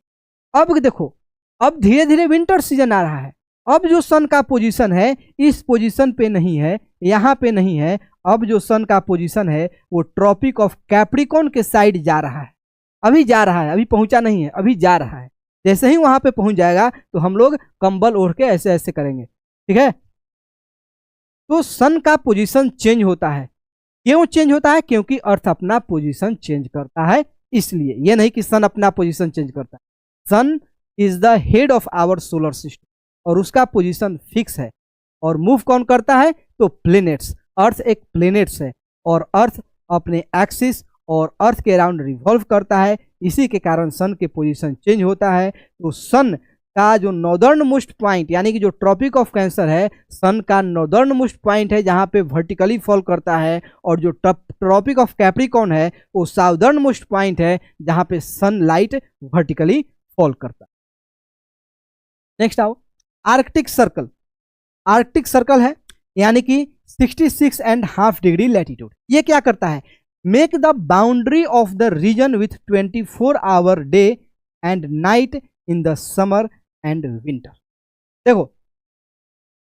Speaker 1: अब देखो, अब धीरे धीरे विंटर सीजन आ रहा है। अब जो सन का पोजीशन है इस पोजीशन पे नहीं है, यहाँ पे नहीं है। अब जो सन का पोजीशन है वो ट्रॉपिक ऑफ कैप्रिकॉन के साइड जा रहा है। अभी जा रहा है, अभी पहुंचा नहीं है, अभी जा रहा है। जैसे ही वहां पे पहुंच जाएगा तो हम लोग कंबल ओढ़ के ऐसे ऐसे करेंगे, ठीक है। तो सन का पोजीशन चेंज होता है। क्यों चेंज होता है? क्योंकि अर्थ अपना पोजीशन चेंज करता है, इसलिए। ये नहीं कि सन अपना पोजीशन चेंज करता है। Sun is the head of our solar system और उसका पोजीशन फिक्स है। और मूव कौन करता है? तो प्लेनेट्स। अर्थ एक प्लेनेट्स है और अर्थ अपने एक्सिस और अर्थ के अराउंड रिवॉल्व करता है, इसी के कारण सन के पोजीशन चेंज होता है। तो सन का जो नॉर्दर्न मोस्ट पॉइंट यानी कि जो ट्रॉपिक ऑफ कैंसर है, सन का नॉर्दर्न मोस्ट पॉइंट है जहां पे वर्टिकली फॉल करता है, और जो ट्रॉपिक ऑफ कैप्रिकॉर्न है वो साउदर्न मोस्ट पॉइंट है जहां पे सनलाइट वर्टिकली फॉल करता है। नेक्स्ट आओ, आर्कटिक सर्कल। आर्कटिक सर्कल है यानी कि 66.5 डिग्री लैटिट्यूड। ये क्या करता है? Make the boundary of the region with 24 hour day and night in the summer and winter. देखो,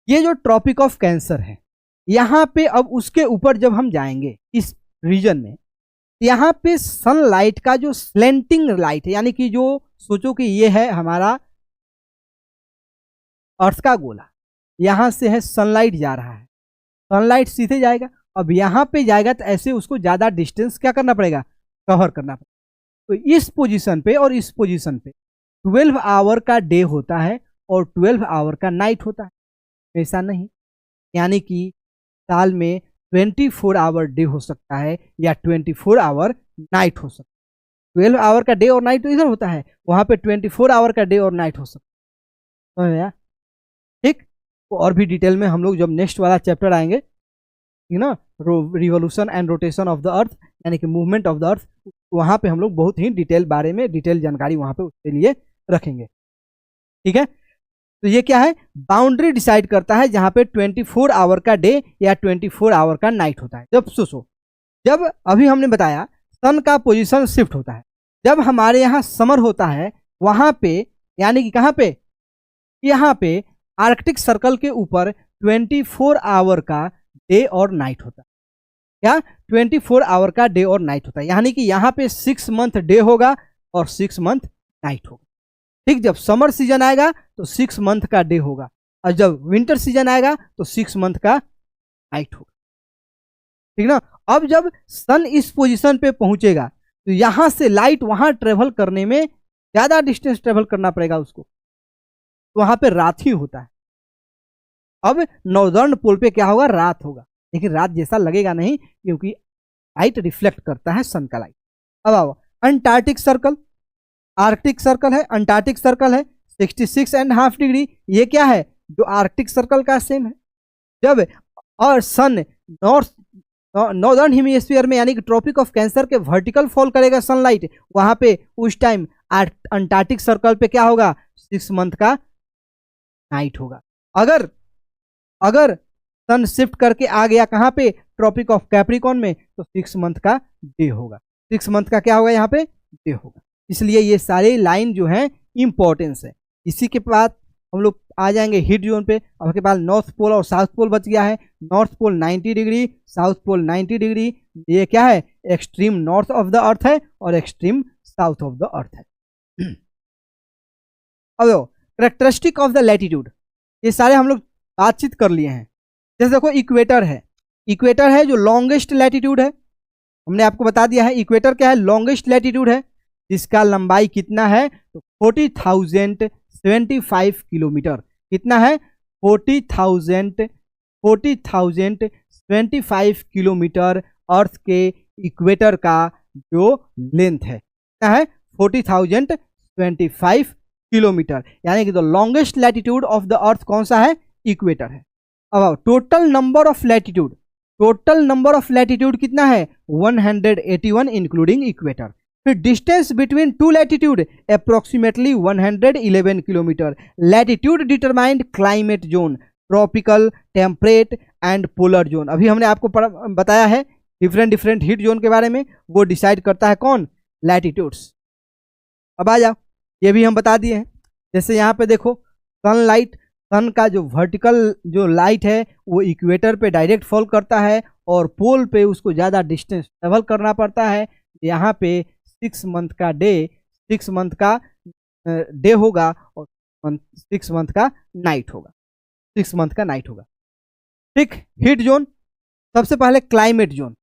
Speaker 1: ये जो ट्रॉपिक ऑफ कैंसर है, यहां पे अब उसके ऊपर जब हम जाएंगे इस रीजन में, यहां पे सनलाइट का जो स्लेंटिंग लाइट है, यानी कि जो सोचो कि ये है हमारा अर्थ का गोला, यहां से है सनलाइट जा रहा है, सनलाइट सीधे जाएगा। अब यहां पे जाएगा तो ऐसे उसको ज्यादा डिस्टेंस क्या करना पड़ेगा? कवर करना पड़ेगा। तो इस पोजीशन पे और इस पोजीशन पे 12 आवर का डे होता है और 12 आवर का नाइट होता है। ऐसा नहीं, यानी कि साल में 24 आवर डे हो सकता है या 24 आवर नाइट हो सकता है। 12 आवर का डे और नाइट तो इधर होता है, वहां पे 24 आवर का डे और नाइट हो सकता है। ठीक, तो और भी डिटेल में हम लोग जब नेक्स्ट वाला चैप्टर आएंगे, ठीक ना, revolution and rotation of the अर्थ यानी कि मूवमेंट ऑफ द अर्थ, वहां पे हम लोग बहुत ही डिटेल बारे में डिटेल जानकारी वहां पे उसके लिए रखेंगे। ठीक है, तो ये क्या है? बाउंड्री डिसाइड करता है जहां पे 24 आवर का डे या 24 आवर का नाइट होता है। जब सोचो, जब अभी हमने बताया सन का पोजीशन शिफ्ट होता है, जब हमारे यहाँ समर होता है वहां पे, यानी कि कहां पे? यहाँ पे आर्कटिक सर्कल के ऊपर 24 आवर का डे और नाइट होता है। क्या? 24 आवर का डे और नाइट होता है, यानी कि यहाँ पे 6 मंथ डे होगा और 6 मंथ नाइट होगा। ठीक, जब समर सीजन आएगा तो 6 मंथ का डे होगा और जब विंटर सीजन आएगा तो 6 मंथ का नाइट होगा। ठीक ना। अब जब सन इस पोजीशन पे पहुंचेगा तो यहां से लाइट वहां ट्रेवल करने में ज्यादा डिस्टेंस ट्रेवल करना पड़ेगा उसको, तो वहां पे रात ही होता है। अब नॉर्दर्न पोल पे क्या होगा? रात होगा, लेकिन रात जैसा लगेगा नहीं क्योंकि लाइट रिफ्लेक्ट करता है सन का लाइट। अब आओ, अंटार्कटिक सर्कल। आर्कटिक सर्कल है, अंटार्कटिक सर्कल है 66.5 डिग्री। ये क्या है? जो आर्कटिक सर्कल का सेम है। जब और सन नॉर्दर्न हेमिस्फीयर में यानी कि ट्रॉपिक ऑफ कैंसर के वर्टिकल फॉल करेगा सनलाइट, वहां पे उस टाइम अंटार्कटिक सर्कल पे क्या होगा? 6 मंथ का नाइट होगा। अगर अगर सन शिफ्ट करके आ गया कहां पे? ट्रॉपिक ऑफ कैप्रिकॉर्न में, तो 6 मंथ का डे होगा। 6 मंथ का क्या होगा? यहाँ पे डे होगा। इसलिए ये सारे लाइन जो है इंपॉर्टेंस है। इसी के बाद हम लोग आ जाएंगे हीट जोन पे। अब आपके पास नॉर्थ पोल और साउथ पोल बच गया है। North pole 90 degree, south pole 90 degree. ये क्या है? Extreme north of the earth है और extreme south of the earth है। अब कैरेक्टरिस्टिक ऑफ द लैटिट्यूड, ये सारे हम लोग बातचीत कर लिए हैं। जैसे देखो, इक्वेटर है, इक्वेटर है जो लॉन्गेस्ट लैटिट्यूड है, हमने आपको बता दिया है। इक्वेटर क्या है? लॉन्गेस्ट लैटिट्यूड है, जिसका लंबाई कितना है? तो 40,075 किलोमीटर। कितना है? 40,075 किलोमीटर अर्थ के इक्वेटर का जो लेंथ है, क्या है? 40,025 किलोमीटर, यानी कि the longest latitude of the अर्थ कौन सा है? इक्वेटर है। अब total number of latitude, total number of latitude कितना है? 181 इंक्लूडिंग इक्वेटर। फिर distance between two latitude approximately 111 kilometre. Latitude determined climate zone, tropical, temperate and polar zone. अभी हमने आपको बताया है डिफरेंट हीट जोन के बारे में, वो डिसाइड करता है कौन? लैटिट्यूड्स। अब आ जाओ, ये भी हम बता दिए हैं। जैसे यहाँ पे देखो, सनलाइट, सन का जो वर्टिकल जो लाइट है वो इक्वेटर पे डायरेक्ट फॉल करता है और पोल पे उसको ज़्यादा डिस्टेंस ट्रेवल करना पड़ता है। यहाँ पे 6 मंथ का डे, 6 मंथ का डे होगा और 6 मंथ का नाइट होगा, 6 मंथ का नाइट होगा। ठीक, हीट जोन, सबसे पहले climate zone,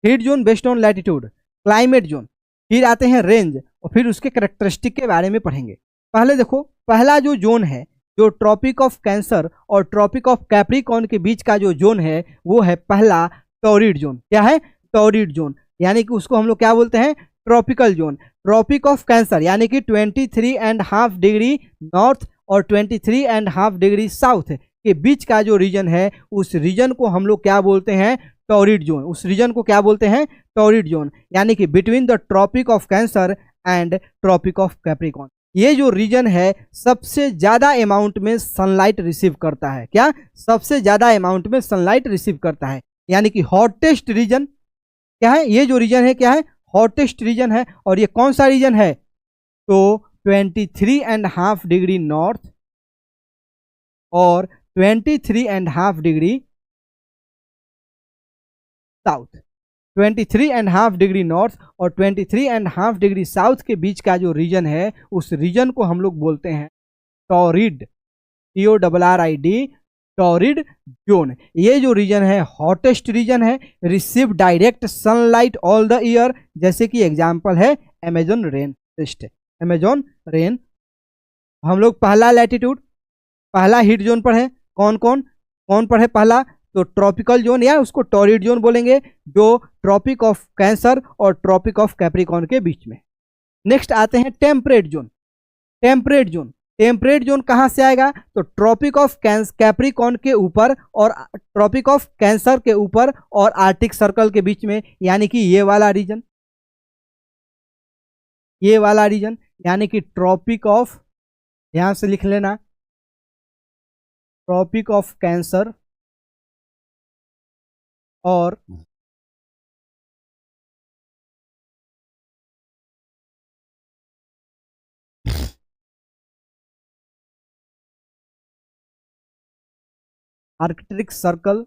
Speaker 1: heat zone based on latitude, climate zone, फिर आते हैं रेंज और फिर उसके करेक्टरिस्टिक के बारे में पढ़ेंगे। पहले देखो, पहला जो जोन है, जो ट्रॉपिक ऑफ कैंसर और ट्रॉपिक ऑफ कैप्रिकॉर्न के बीच का जो जोन है वो है पहला टॉरिड जोन। क्या है? टॉरिड जोन, यानी कि उसको हम लोग क्या बोलते हैं? Tropical zone. Tropic of cancer यानी कि 23.5 डिग्री नॉर्थ और 23.5 डिग्री साउथ के बीच का जो रीजन है उस रीजन को हम लोग क्या बोलते हैं? Torrid zone. उस रीजन को क्या बोलते हैं? टॉरिड जोन, यानी कि between the tropic of cancer and tropic of Capricorn. ये जो रीजन है सबसे ज्यादा अमाउंट में सनलाइट रिसीव करता है। क्या? सबसे ज्यादा अमाउंट में सनलाइट रिसीव करता है, यानी कि हॉटेस्ट रीजन क्या है? ये जो रीजन है क्या है? हॉटेस्ट रीजन है। और ये कौन सा रीजन है? तो 23.5 डिग्री नॉर्थ और 23.5 डिग्री साउथ। 23.5 डिग्री नॉर्थ और 23.5 डिग्री साउथ के बीच का जो रीजन है उस रीजन को हम लोग बोलते हैं टॉरिड, TORRID, टॉरिड जोन। ये जो रीजन है हॉटेस्ट रीजन है, receive direct sunlight all the year, जैसे कि एग्जांपल है Amazon rain forest, Amazon rain. हम लोग पहला लैटिट्यूड, पहला हीट जोन पर है। कौन कौन कौन पर है? पहला तो ट्रॉपिकल जोन या उसको टॉरिड जोन बोलेंगे, जो ट्रॉपिक ऑफ कैंसर और ट्रॉपिक ऑफ कैप्रिकॉर्न के बीच में। नेक्स्ट आते हैं temperate zone. Temperate zone, temperate zone कहां से आएगा? तो ट्रॉपिक ऑफ कैप्रिकॉर्न के ऊपर और ट्रॉपिक ऑफ कैंसर के ऊपर और आर्टिक सर्कल के बीच में, यानी कि ये वाला रीजन, ये वाला रीजन, यानी कि ट्रॉपिक ऑफ, यहां से लिख लेना, ट्रॉपिक ऑफ कैंसर और आर्कटिक सर्कल,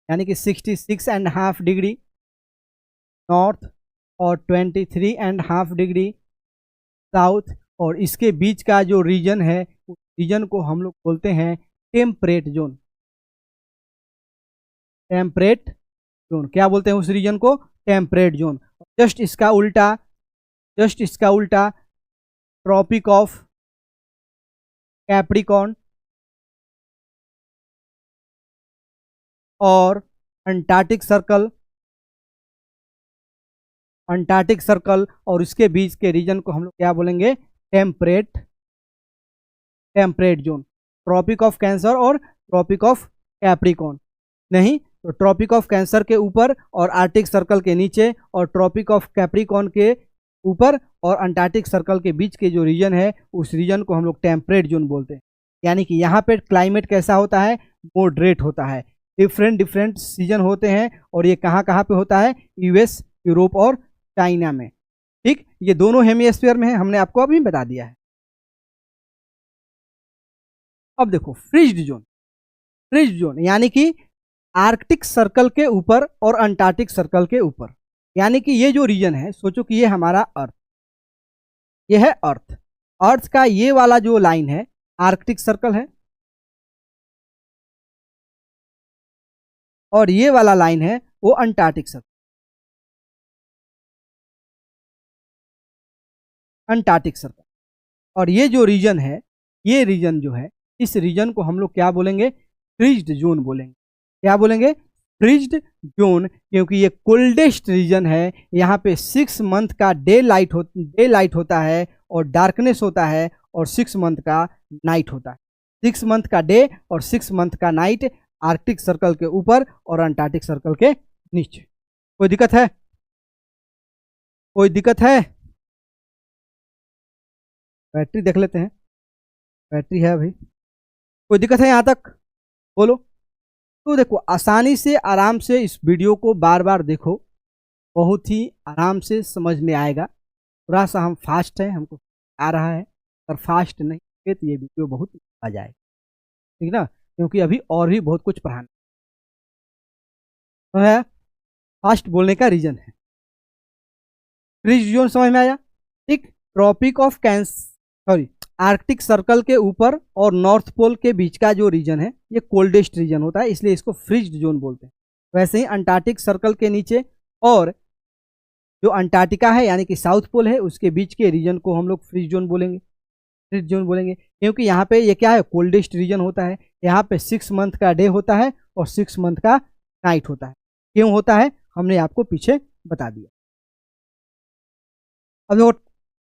Speaker 1: यानी कि 66.5 डिग्री नॉर्थ और 23.5 डिग्री साउथ, और इसके बीच का जो रीजन है उस रीजन को हम लोग बोलते हैं टेम्परेट जोन। टेम्परेट जोन, क्या बोलते हैं उस रीजन को? Temperate zone. जस्ट इसका उल्टा, जस्ट इसका उल्टा ट्रॉपिक ऑफ कैप्रिकॉर्न और अंटार्कटिक सर्कल, अंटार्कटिक सर्कल और इसके बीच के रीजन को हम लोग क्या बोलेंगे? Temperate, temperate zone. Tropic of cancer और ट्रॉपिक ऑफ कैप्रिकॉर्न नहीं, तो ट्रॉपिक ऑफ कैंसर के ऊपर और आर्कटिक सर्कल के नीचे और ट्रॉपिक ऑफ कैप्रिकॉर्न के ऊपर और अंटार्कटिक सर्कल के बीच के जो रीजन है उस रीजन को हम लोग टेम्परेट जोन बोलते हैं। यानी कि यहाँ पे क्लाइमेट कैसा होता है? मॉडरेट होता है। डिफरेंट डिफरेंट सीजन होते हैं और ये कहाँ कहाँ पे होता है? यूएस, यूरोप और चाइना में। ठीक, ये दोनों हेमिस्फीयर में है, हमने आपको अभी बता दिया है। अब देखो फ्रीज्ड जोन, फ्रीज्ड जोन यानी कि आर्कटिक सर्कल के ऊपर और अंटार्कटिक सर्कल के ऊपर, यानी कि ये जो रीजन है, सोचो कि ये हमारा अर्थ, ये है अर्थ, अर्थ का ये वाला जो लाइन है आर्कटिक सर्कल है और ये वाला लाइन है वो अंटार्कटिक सर्कल, अंटार्कटिक सर्कल। और ये जो रीजन है, ये रीजन जो है, इस रीजन को हम लोग क्या बोलेंगे? फ्रीज्ड जोन बोलेंगे। क्या बोलेंगे? फ्रीज्ड जोन, क्योंकि ये कोल्डेस्ट रीजन है। यहाँ पे 6 मंथ का डे लाइट होता है और डार्कनेस होता है, और 6 मंथ का नाइट होता है। 6 मंथ का डे और 6 मंथ का नाइट आर्कटिक सर्कल के ऊपर और अंटार्कटिक सर्कल के नीचे। कोई दिक्कत है? कोई दिक्कत है? बैटरी देख लेते हैं, बैटरी है अभी। कोई दिक्कत है यहाँ तक? बोलो। तो देखो, आसानी से आराम से इस वीडियो को बार बार देखो, बहुत ही आराम से समझ में आएगा। थोड़ा सा हम फास्ट है, हमको आ रहा है, अगर फास्ट नहीं है तो ये वीडियो बहुत आ जाएगा, ठीक ना, क्योंकि अभी और भी बहुत कुछ पढ़ाना तो है। फास्ट बोलने का रीजन है। फ्रीज जोन समझ में आया? ठीक, tropic of sorry Arctic circle के ऊपर और नॉर्थ पोल के बीच का जो रीजन है ये कोल्डेस्ट रीजन होता है, इसलिए इसको फ्रीज्ड जोन बोलते हैं। वैसे ही अंटार्कटिक सर्कल के नीचे और जो अंटार्कटिका है यानी कि साउथ पोल है उसके बीच के रीजन को हम लोग फ्रीज जोन बोलेंगे। फ्रीज जोन बोलेंगे क्योंकि यहाँ पे ये क्या है, कोल्डेस्ट रीजन होता है। यहाँ पे 6 मंथ का डे होता है और 6 मंथ का नाइट होता है। क्यों होता है हमने आपको पीछे बता दिया। अब देखो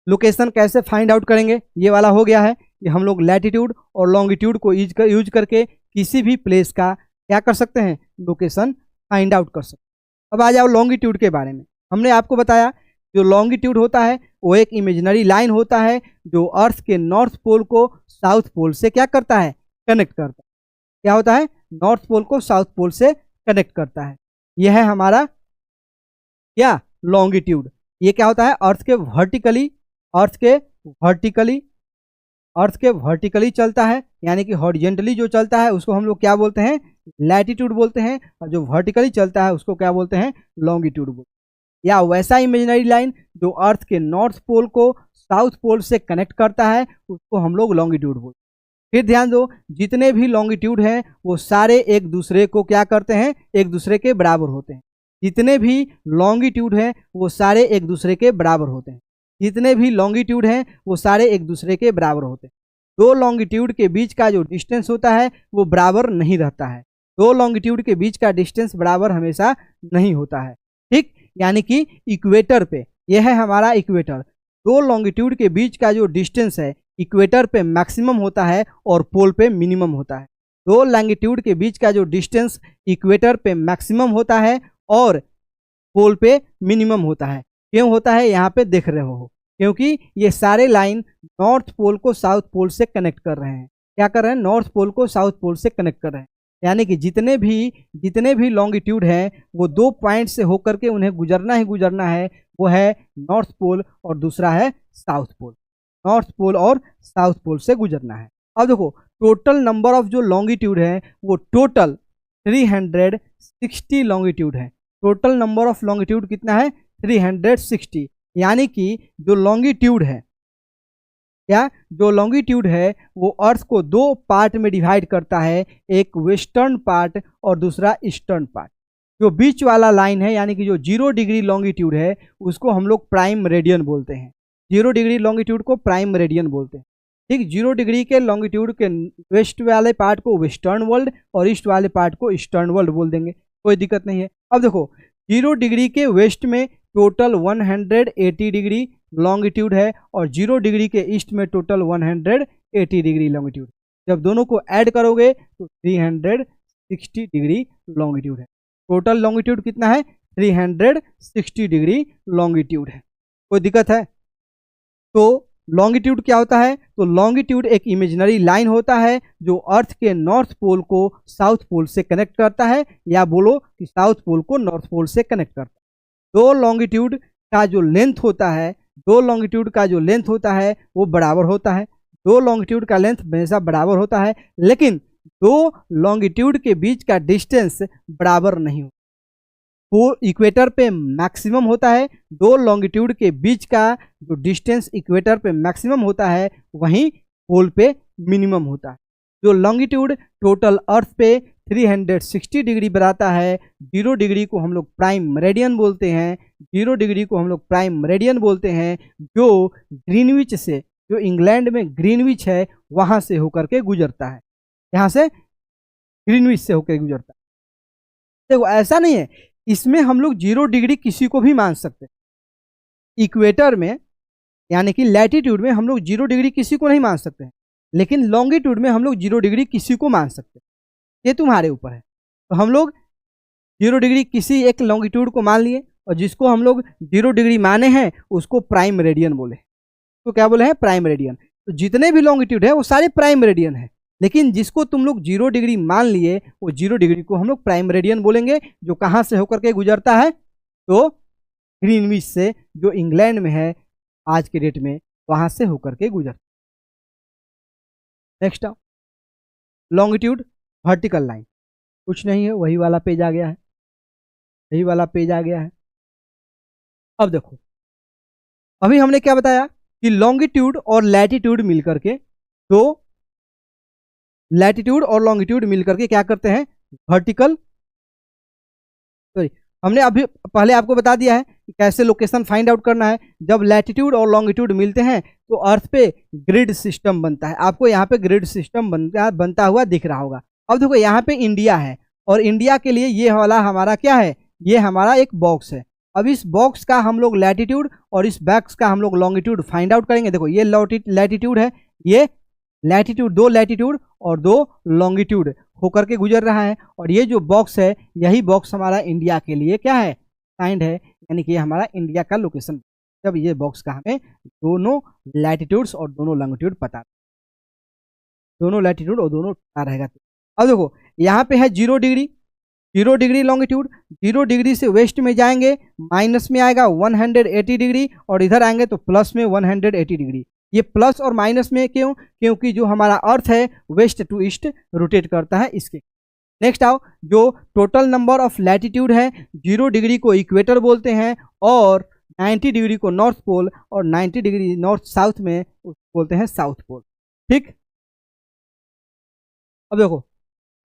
Speaker 1: लोकेशन कैसे फाइंड आउट करेंगे, ये वाला हो गया है। ये हम लोग लैटिट्यूड और लॉन्गिट्यूड को यूज करके किसी भी प्लेस का क्या कर सकते हैं, लोकेशन फाइंड आउट कर सकते हैं। अब आ जाओ लॉन्गिट्यूड के बारे में। हमने आपको बताया जो लॉन्गिट्यूड होता है वो एक इमेजिनरी लाइन होता है जो अर्थ के नॉर्थ पोल को साउथ पोल से क्या करता है, कनेक्ट करता है। क्या होता है, नॉर्थ पोल को साउथ पोल से कनेक्ट करता है। यह है हमारा क्या, लॉन्गिट्यूड। ये क्या होता है, अर्थ के वर्टिकली चलता है, यानी कि हॉरिजेंटली जो चलता है उसको हम लोग क्या बोलते हैं, लैटिट्यूड बोलते हैं, और जो वर्टिकली चलता है उसको क्या बोलते हैं, लॉन्गिट्यूड बोलते हैं। या वैसा इमेजिनरी लाइन जो अर्थ के नॉर्थ पोल को साउथ पोल से कनेक्ट करता है उसको हम लोग लॉन्गिट्यूड बोलते हैं। फिर ध्यान दो, जितने भी लॉन्गिट्यूड हैं वो सारे एक दूसरे को क्या करते हैं, एक दूसरे के बराबर होते हैं। जितने भी लॉन्गिट्यूड हैं वो सारे एक दूसरे के बराबर होते हैं। जितने भी लॉन्गिट्यूड हैं वो सारे एक दूसरे के बराबर होते हैं। दो लॉन्गिट्यूड के बीच का जो डिस्टेंस होता है वो बराबर नहीं रहता है। दो लॉन्गिट्यूड के बीच का डिस्टेंस बराबर हमेशा नहीं होता है। ठीक, यानी कि इक्वेटर पे, यह है हमारा इक्वेटर। दो लॉन्गिट्यूड के बीच का जो डिस्टेंस है इक्वेटर पे मैक्सिमम होता है और पोल पे मिनिमम होता है। दो लॉन्गिट्यूड के बीच का जो डिस्टेंस इक्वेटर पे मैक्सिमम होता है और पोल पे मिनिमम होता है। क्यों होता है, यहाँ पे देख रहे हो, क्योंकि ये सारे लाइन नॉर्थ पोल को साउथ पोल से कनेक्ट कर रहे हैं। क्या कर रहे हैं, नॉर्थ पोल को साउथ पोल से कनेक्ट कर रहे हैं। यानी कि जितने भी लॉन्गिट्यूड हैं वो दो पॉइंट से होकर के उन्हें गुजरना ही गुजरना है। वो है नॉर्थ पोल और दूसरा है साउथ पोल। नॉर्थ पोल और साउथ पोल से गुजरना है। अब देखो टोटल नंबर ऑफ जो लॉन्गिट्यूड है वो टोटल 360 लॉन्गिट्यूड है। टोटल नंबर ऑफ लॉन्गिट्यूड कितना है, 360। यानी कि जो लॉन्गिट्यूड है, क्या जो लॉन्गिट्यूड है वो अर्थ को दो पार्ट में डिवाइड करता है, एक वेस्टर्न पार्ट और दूसरा ईस्टर्न पार्ट। जो बीच वाला लाइन है यानी कि जो 0 डिग्री लॉन्गिट्यूड है उसको हम लोग प्राइम मेरिडियन बोलते हैं। 0 डिग्री लॉन्गिट्यूड को प्राइम मेरिडियन बोलते हैं। ठीक, 0 डिग्री के लॉन्गिट्यूड के वेस्ट वाले पार्ट को वेस्टर्न वर्ल्ड और ईस्ट वाले पार्ट को ईस्टर्न वर्ल्ड बोल देंगे, कोई दिक्कत नहीं है। अब देखो 0 डिग्री के वेस्ट में टोटल 180 डिग्री लॉन्गिट्यूड है और 0 डिग्री के ईस्ट में टोटल 180 डिग्री लॉन्गिट्यूड। जब दोनों को ऐड करोगे तो 360 डिग्री लॉन्गिट्यूड है। टोटल लॉन्गिट्यूड कितना है, 360 डिग्री लॉन्गिट्यूड है। कोई दिक्कत है? तो लॉन्गिट्यूड क्या होता है, तो लॉन्गिट्यूड एक इमेजिनरी लाइन होता है जो अर्थ के नॉर्थ पोल को साउथ पोल से कनेक्ट करता है, या बोलो कि साउथ पोल को नॉर्थ पोल से कनेक्ट करता है। दो लॉन्गिट्यूड का जो लेंथ होता है वो बराबर होता है। दो लॉन्गिट्यूड का लेंथ हमेशा बराबर होता है, लेकिन दो लॉन्गिट्यूड के बीच का डिस्टेंस बराबर नहीं होता। वो इक्वेटर पे मैक्सिमम होता है। दो लॉन्गिट्यूड के बीच का जो डिस्टेंस इक्वेटर पे मैक्सिमम होता है वहीं पोल पे मिनिमम होता है। जो लॉन्गिट्यूड टोटल अर्थ पे 360 डिग्री बनाता है, 0 डिग्री को हम लोग प्राइम मेरिडियन बोलते हैं। 0 डिग्री को हम लोग प्राइम मेरिडियन बोलते हैं जो ग्रीनविच से, जो इंग्लैंड में ग्रीनविच है वहाँ से होकर के गुजरता है। यहाँ से ग्रीनविच से होकर गुजरता है। देखो ऐसा नहीं है, इसमें हम लोग 0 डिग्री किसी को भी मान सकते हैं। इक्वेटर में यानी कि लैटिट्यूड में हम लोग 0 डिग्री किसी को नहीं मान सकते हैं, लेकिन लॉन्गिट्यूड में हम लोग 0 डिग्री किसी को मान सकते हैं। ये तुम्हारे ऊपर है। तो हम लोग 0 डिग्री किसी एक लॉन्गिट्यूड को मान लिए और जिसको हम लोग 0 डिग्री माने हैं उसको प्राइम मेरिडियन बोले। तो क्या बोले हैं, प्राइम मेरिडियन। तो जितने भी लॉन्गिट्यूड है वो सारे प्राइम मेरिडियन है, लेकिन जिसको तुम लोग 0 डिग्री मान लिए वो 0 डिग्री को हम लोग प्राइम मेरिडियन बोलेंगे, जो कहाँ से होकर के गुजरता है, तो ग्रीनविच से, जो इंग्लैंड में है आज के डेट में, वहां से होकर के गुजरता। नेक्स्ट लॉन्गिट्यूड वर्टिकल लाइन, कुछ नहीं है, वही वाला पेज आ गया है, यही वाला पेज आ गया है। अब देखो अभी हमने क्या बताया कि लॉन्गिट्यूड और लैटिट्यूड मिलकर के दो, लैटिट्यूड और लॉन्गिट्यूड मिलकर के क्या करते हैं, वर्टिकल, सॉरी, हमने अभी पहले आपको बता दिया है कि कैसे लोकेशन फाइंड आउट करना है। जब लैटिट्यूड और लॉन्गिट्यूड मिलते हैं तो अर्थ पे ग्रिड सिस्टम बनता है। आपको यहाँ पे ग्रिड सिस्टम बनता हुआ दिख रहा होगा। अब देखो यहाँ पे इंडिया है और इंडिया के लिए ये वाला हमारा क्या है, ये हमारा एक बॉक्स है। अब इस बॉक्स का हम लोग लैटिट्यूड और इस बॉक्स का हम लोग लॉन्गिट्यूड फाइंड आउट करेंगे। देखो ये लैटिट्यूड है, ये लैटिट्यूड, दो लैटिट्यूड और दो लॉन्गिट्यूड होकर के गुजर रहा है, और ये जो बॉक्स है यही बॉक्स हमारा इंडिया के लिए क्या है, साइंड है, यानी कि ये हमारा इंडिया का लोकेशन। जब ये बॉक्स का हमें दोनों लैटिट्यूड्स और दोनों लॉन्गिट्यूड पता, दोनों लैटिट्यूड और दोनों पता रहेगा। अब देखो यहाँ पे है 0 डिग्री, 0 डिग्री लॉन्गिट्यूड, 0 डिग्री से वेस्ट में जाएंगे माइनस में आएगा 180 डिग्री, और इधर आएंगे तो प्लस में 180 डिग्री। ये प्लस और माइनस में क्यों, क्योंकि जो हमारा अर्थ है वेस्ट टू ईस्ट रोटेट करता है इसके। नेक्स्ट आओ, जो टोटल नंबर ऑफ लैटिट्यूड है, 0 डिग्री को इक्वेटर बोलते हैं और 90 डिग्री को नॉर्थ पोल और 90 डिग्री नॉर्थ साउथ में बोलते हैं साउथ पोल। ठीक, अब देखो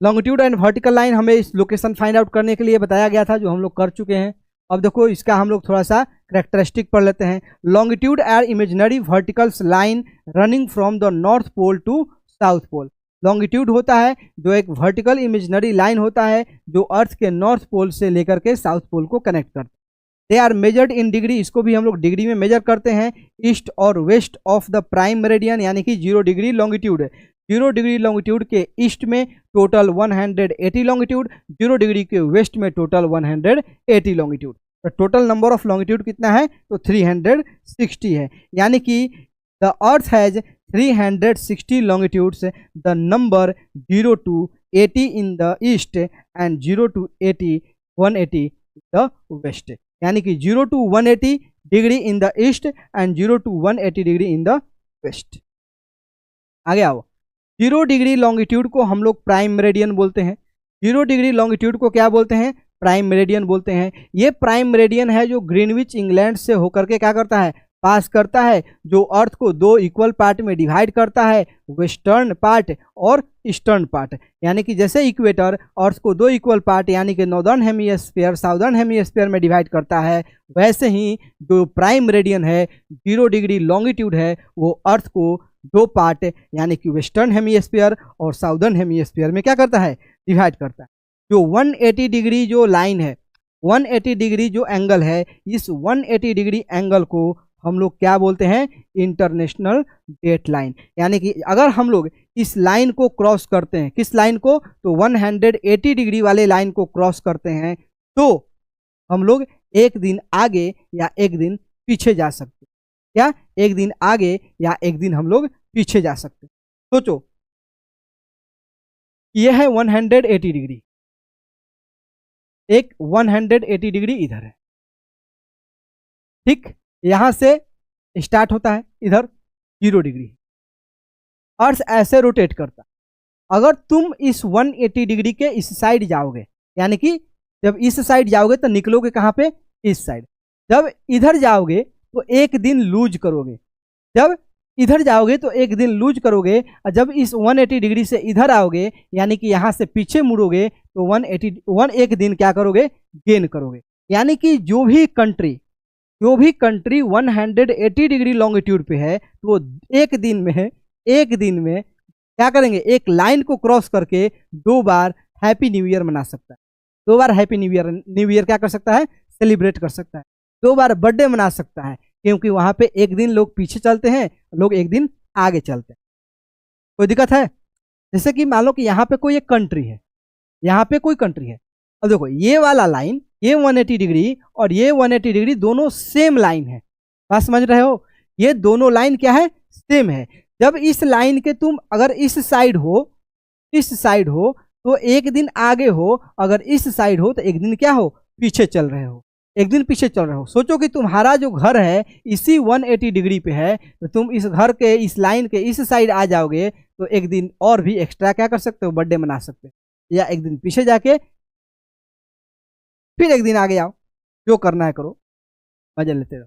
Speaker 1: लॉन्गिट्यूड एंड वर्टिकल लाइन हमें इस लोकेशन फाइंड आउट करने के लिए बताया गया था, जो हम लोग कर चुके हैं। अब देखो इसका हम लोग थोड़ा सा करेक्टरिस्टिक पढ़ लेते हैं। Longitude are imaginary verticals line running from the north pole to south pole. Longitude होता है जो एक वर्टिकल इमेजिनरी लाइन होता है जो अर्थ के नॉर्थ पोल से लेकर के साउथ पोल को कनेक्ट करता है। They are measured in degree, इसको भी हम लोग डिग्री में मेजर करते हैं। ईस्ट और west of the prime meridian, यानी कि 0 डिग्री लॉन्गिट्यूड है। 0 डिग्री लॉन्गिट्यूड के ईस्ट में टोटल 180 लॉन्गिट्यूड, 0 डिग्री के वेस्ट में टोटल 180 लॉन्गिट्यूड। तो टोटल नंबर ऑफ लॉन्गिट्यूड कितना है, तो 360 है, यानी कि the earth has 360 longitudes, the number 0 to 80 in the east and 0 to 180 in the west, यानी कि 0 to 180 degree in the east and 0 to 180 degree in the west. आगे आओ, 0 डिग्री लॉन्गिट्यूड को हम लोग प्राइम मेरिडियन बोलते हैं। 0 डिग्री लॉन्गिट्यूड को क्या बोलते हैं, प्राइम मेरिडियन बोलते हैं। ये प्राइम मेरिडियन है जो ग्रीनविच इंग्लैंड से होकर के क्या करता है, पास करता है, जो अर्थ को 2 इक्वल पार्ट में डिवाइड करता है, वेस्टर्न पार्ट और ईस्टर्न पार्ट। यानी कि जैसे इक्वेटर अर्थ को 2 इक्वल पार्ट यानी कि नॉर्दर्न हेमिस्फीयर साउदर्न हेमिस्फीयर में डिवाइड करता है, वैसे ही जो प्राइम मेरिडियन है 0 डिग्री लॉन्गिट्यूड है वो अर्थ को 2 पार्ट यानी कि वेस्टर्न हेमिस्फीयर और साउदर्न हेमिस्फीयर में क्या करता है, डिवाइड करता है। जो 180 डिग्री जो लाइन है, 180 डिग्री जो एंगल है, इस 180 डिग्री एंगल को हम लोग क्या बोलते हैं, इंटरनेशनल डेट लाइन। यानी कि अगर हम लोग इस लाइन को क्रॉस करते हैं, किस लाइन को, तो 180 डिग्री वाले लाइन को क्रॉस करते हैं, तो हम लोग एक दिन आगे या एक दिन पीछे जा सकते हैं। या एक दिन आगे या एक दिन हम लोग पीछे जा सकते हैं। सोचो यह है 180 डिग्री, एक 180 डिग्री इधर है, ठीक, यहां से स्टार्ट होता है, इधर 0 डिग्री, अर्थ ऐसे रोटेट करता। अगर तुम इस 180 डिग्री के इस साइड जाओगे, यानी कि जब इस साइड जाओगे तो निकलोगे कहां पे, इस साइड। जब इधर जाओगे तो एक दिन लूज करोगे, जब इधर जाओगे तो एक दिन लूज करोगे, और जब इस 180 डिग्री से इधर आओगे यानी कि यहां से पीछे मुड़ोगे तो 180 एक दिन क्या करोगे, गेन करोगे। यानी कि जो भी कंट्री 180 डिग्री लॉन्गिट्यूड पे है तो वो एक दिन में क्या करेंगे, एक लाइन को क्रॉस करके 2 बार हैप्पी न्यू ईयर मना सकता है, 2 बार हैप्पी न्यू ईयर क्या कर सकता है, सेलिब्रेट कर सकता है, 2 बार बर्थडे मना सकता है, क्योंकि वहां पे एक दिन लोग पीछे चलते हैं, लोग एक दिन आगे चलते हैं। कोई दिक्कत है? जैसे कि मान लो कि यहाँ पे कोई एक कंट्री है, यहाँ पे कोई कंट्री है, अब देखो ये वाला लाइन, ये 180 डिग्री और ये 180 डिग्री दोनों सेम लाइन है, बात समझ रहे हो, ये दोनों लाइन क्या है, सेम है। जब इस लाइन के तुम अगर इस साइड हो तो एक दिन आगे हो, अगर इस साइड हो तो एक दिन क्या हो, पीछे चल रहे हो, एक दिन पीछे चल रहे हो। सोचो कि तुम्हारा जो घर है इसी 180 डिग्री पे है, तो तुम इस घर के इस लाइन के इस साइड आ जाओगे तो एक दिन और भी एक्स्ट्रा क्या कर सकते हो, बर्थडे मना सकते हो, या एक दिन पीछे जाके फिर एक दिन आगे आओ, जो करना है करो, मजा लेते रहो।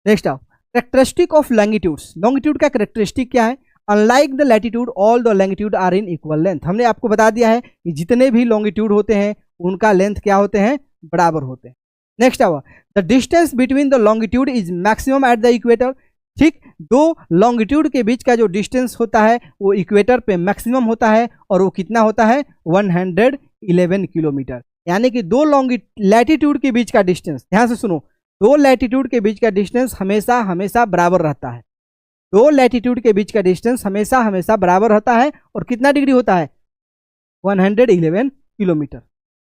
Speaker 1: नेक्स्ट आओ, कैरेक्टरिस्टिक ऑफ लॉन्गिट्यूड्स, लॉन्गिट्यूड का कैरेक्टरिस्टिक क्या है? Unlike the latitude all the longitude are in equal length. हमने आपको बता दिया है कि जितने भी लॉन्गिट्यूड होते हैं उनका लेंथ क्या होते हैं? बराबर होते हैं। नेक्स्ट आवा, the distance between the longitude is maximum at the equator. ठीक, दो लॉन्गिट्यूड के बीच का जो डिस्टेंस होता है वो इक्वेटर पे मैक्सिमम होता है और वो कितना होता है? 111 किलोमीटर। यानी कि दो लैटिट्यूड के बीच का डिस्टेंस, ध्यान से सुनो, दो लैटिट्यूड के बीच का डिस्टेंस हमेशा हमेशा बराबर रहता है। दो लैटिट्यूड के बीच का डिस्टेंस हमेशा हमेशा बराबर रहता है और कितना डिग्री होता है? 111 किलोमीटर।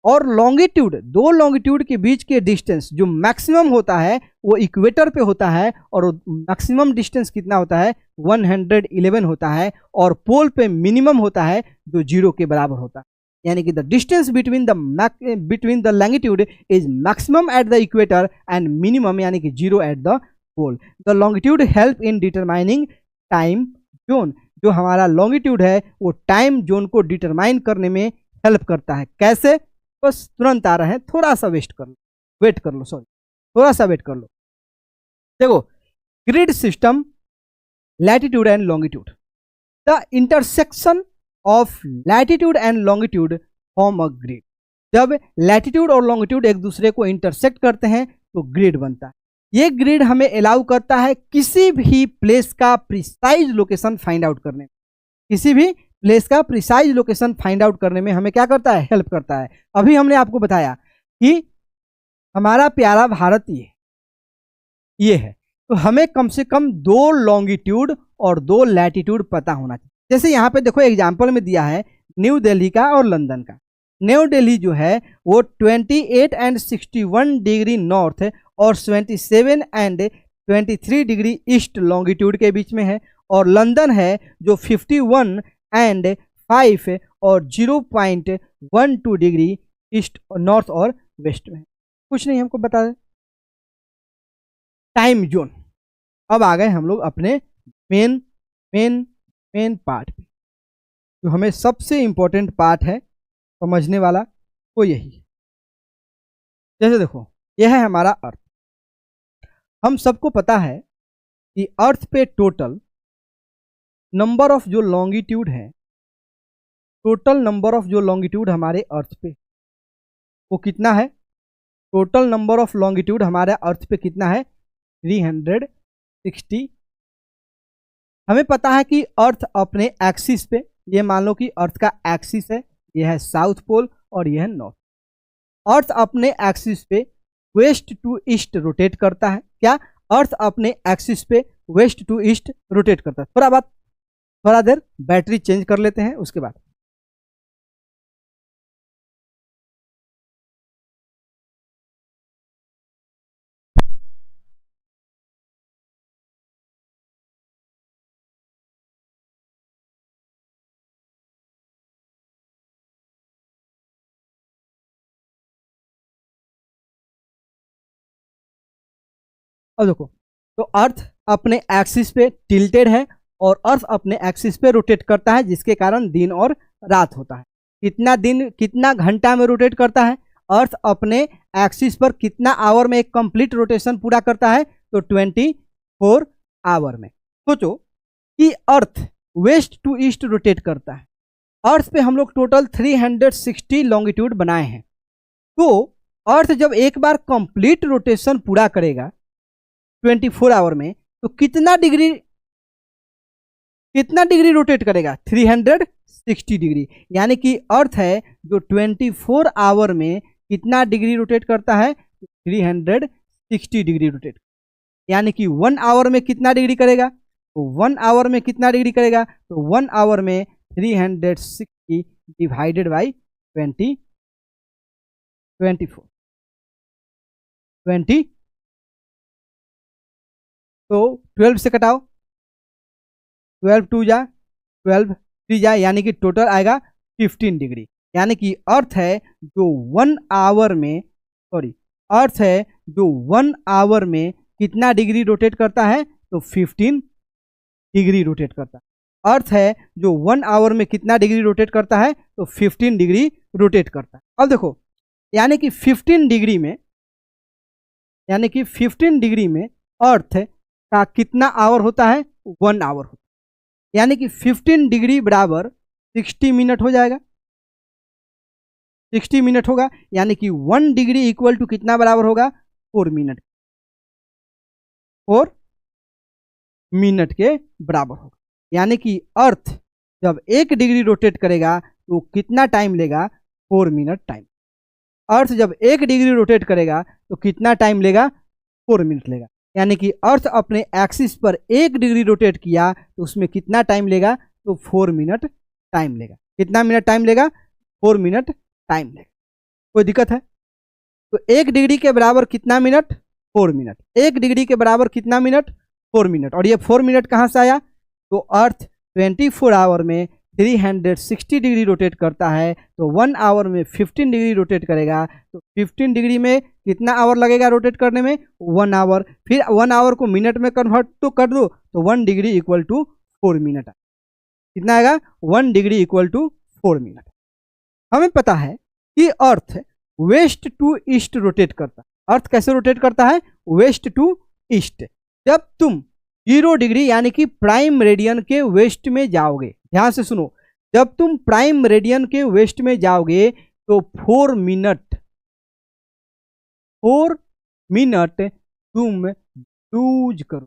Speaker 1: और लॉन्गिट्यूड, दो लॉन्गिट्यूड के बीच के डिस्टेंस जो मैक्सिमम होता है वो इक्वेटर पे होता है और मैक्सिमम डिस्टेंस कितना होता है? 111 होता है। और पोल पे मिनिमम होता है जो 0 के बराबर होता है। यानी कि the distance between the longitude is maximum at the equator and minimum यानी कि 0 at the pole. The longitude help in determining time zone. जो हमारा लॉन्गिट्यूड है वो टाइम जोन को डिटरमाइन करने में हेल्प करता है। कैसे? बस तुरंत आ रहे हैं, थोड़ा सा वेट कर लो, थोड़ा सा वेट कर लो। देखो, grid system, latitude and longitude. The intersection of latitude and longitude form a grid. जब लैटिट्यूड और लॉन्गिट्यूड एक दूसरे को इंटरसेक्ट करते हैं तो ग्रिड बनता है। ये ग्रिड हमें अलाउ करता है किसी भी प्लेस का प्रिसाइज लोकेशन फाइंड आउट करने में। किसी भी प्लेस का प्रिसाइज लोकेशन फाइंड आउट करने में हमें क्या करता है? हेल्प करता है। अभी हमने आपको बताया कि हमारा प्यारा भारत ये है, तो हमें कम से कम दो लॉन्गिट्यूड और दो लैटिट्यूड पता होना चाहिए। जैसे यहाँ पे देखो एग्जाम्पल में दिया है न्यू दिल्ली का और लंदन का। न्यू दिल्ली जो है वो 28 एंड 61 डिग्री नॉर्थ और 27 एंड 23 डिग्री ईस्ट लॉन्गिट्यूड के बीच में है। और लंदन है जो 51 एंड 5 और 0.12 डिग्री ईस्ट नॉर्थ और वेस्ट में। कुछ नहीं, हमको बता दें टाइम जोन। अब आ गए हम लोग अपने मेन पार्ट पे, जो हमें सबसे इंपॉर्टेंट पार्ट है समझने वाला, वो यही है। जैसे देखो, यह है हमारा अर्थ। हम सबको पता है कि अर्थ पे टोटल नंबर ऑफ जो लॉन्गिट्यूड है, टोटल नंबर ऑफ जो लॉन्गिट्यूड हमारे अर्थ पे वो कितना है? टोटल नंबर ऑफ लॉन्गिट्यूड हमारे अर्थ पे कितना है? 360। हमें पता है कि अर्थ अपने एक्सिस पे, ये मान लो कि अर्थ का एक्सिस है, यह है साउथ पोल और यह है नॉर्थ। अर्थ अपने एक्सिस पे वेस्ट टू ईस्ट रोटेट करता है। क्या? अर्थ अपने एक्सिस पे वेस्ट टू ईस्ट रोटेट करता है। थोड़ा देर बैटरी चेंज कर लेते हैं, उसके बाद अब देखो, तो अर्थ अपने एक्सिस पे टिल्टेड है और अर्थ अपने एक्सिस पे रोटेट करता है, जिसके कारण दिन और रात होता है। कितना घंटा में रोटेट करता है? अर्थ अपने एक्सिस पर कितना आवर में एक कंप्लीट रोटेशन पूरा करता है? तो 24 आवर में। सोचो कि earth west to east rotate करता है। अर्थ पे हम लोग टोटल 360 लॉन्गिट्यूड बनाए हैं। तो अर्थ जब एक बार कंप्लीट रोटेशन पूरा करेगा 24 आवर में, तो कितना डिग्री रोटेट करेगा? 360 डिग्री। यानी कि अर्थ है जो 24 आवर में कितना डिग्री रोटेट करता है? 360 डिग्री रोटेट। यानी कि 1 आवर में कितना डिग्री करेगा? तो 1 आवर में कितना डिग्री करेगा? तो 1 आवर में 360 डिवाइडेड बाई 24 20, तो 12 से कटाओ, 12 2 जा 12 3 जा, यानी कि टोटल आएगा 15 डिग्री। यानी कि अर्थ है जो 1 आवर में कितना डिग्री रोटेट करता है? तो 15 डिग्री रोटेट करता है। अर्थ है जो 1 आवर में कितना डिग्री रोटेट करता है? तो 15 डिग्री रोटेट करता है। अब देखो, यानी कि 15 डिग्री में अर्थ का कितना आवर होता है? 1 आवर होता है। यानी कि 15 डिग्री बराबर 60 मिनट हो जाएगा, 60 मिनट होगा। यानी कि 1 डिग्री इक्वल टू कितना बराबर होगा? 4 मिनट, 4 मिनट के बराबर होगा। यानी कि अर्थ जब 1 डिग्री रोटेट करेगा तो कितना टाइम लेगा? 4 मिनट टाइम। अर्थ जब 1 डिग्री रोटेट करेगा तो कितना टाइम लेगा? 4 मिनट लेगा। यानी कि अर्थ अपने एक्सिस पर 1 डिग्री रोटेट किया तो उसमें कितना टाइम लेगा? तो 4 मिनट टाइम लेगा। कितना मिनट टाइम लेगा? 4 मिनट टाइम लेगा। कोई दिक्कत है? तो 1 डिग्री के बराबर कितना मिनट? 4 मिनट। 1 डिग्री के बराबर कितना मिनट? 4 मिनट। और ये 4 मिनट कहाँ से आया? तो अर्थ 24 आवर में 360 डिग्री रोटेट करता है, तो 1 आवर में 15 डिग्री रोटेट करेगा। तो 15 डिग्री में कितना आवर लगेगा रोटेट करने में? 1 आवर। फिर 1 आवर को मिनट में कन्वर्ट तो कर दो, तो 1 डिग्री इक्वल टू 4 मिनट। कितना आएगा? 1 डिग्री इक्वल टू 4 मिनट। हमें पता है कि earth west to east rotate करता है। अर्थ कैसे रोटेट करता है? West to east. जब तुम 0 डिग्री यानी कि प्राइम रेडियन के वेस्ट में जाओगे, ध्यान से सुनो, जब तुम प्राइम रेडियन के वेस्ट में जाओगे तो 4 मिनट तुम लूज करो,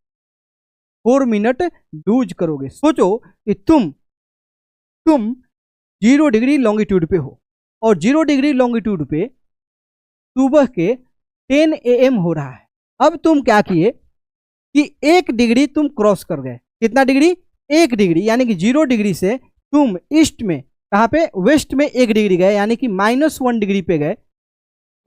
Speaker 1: 4 मिनट लूज करोगे। सोचो कि तुम 0 डिग्री लॉन्गिट्यूड पे हो और 0 डिग्री लॉन्गिट्यूड पे सुबह के 10 AM हो रहा है। अब तुम क्या किए कि 1 डिग्री तुम क्रॉस कर गए। कितना डिग्री? 1 डिग्री। यानी कि 0 डिग्री से तुम ईस्ट में, कहाँ पे? वेस्ट में 1 डिग्री गए, यानी कि -1 डिग्री पे गए।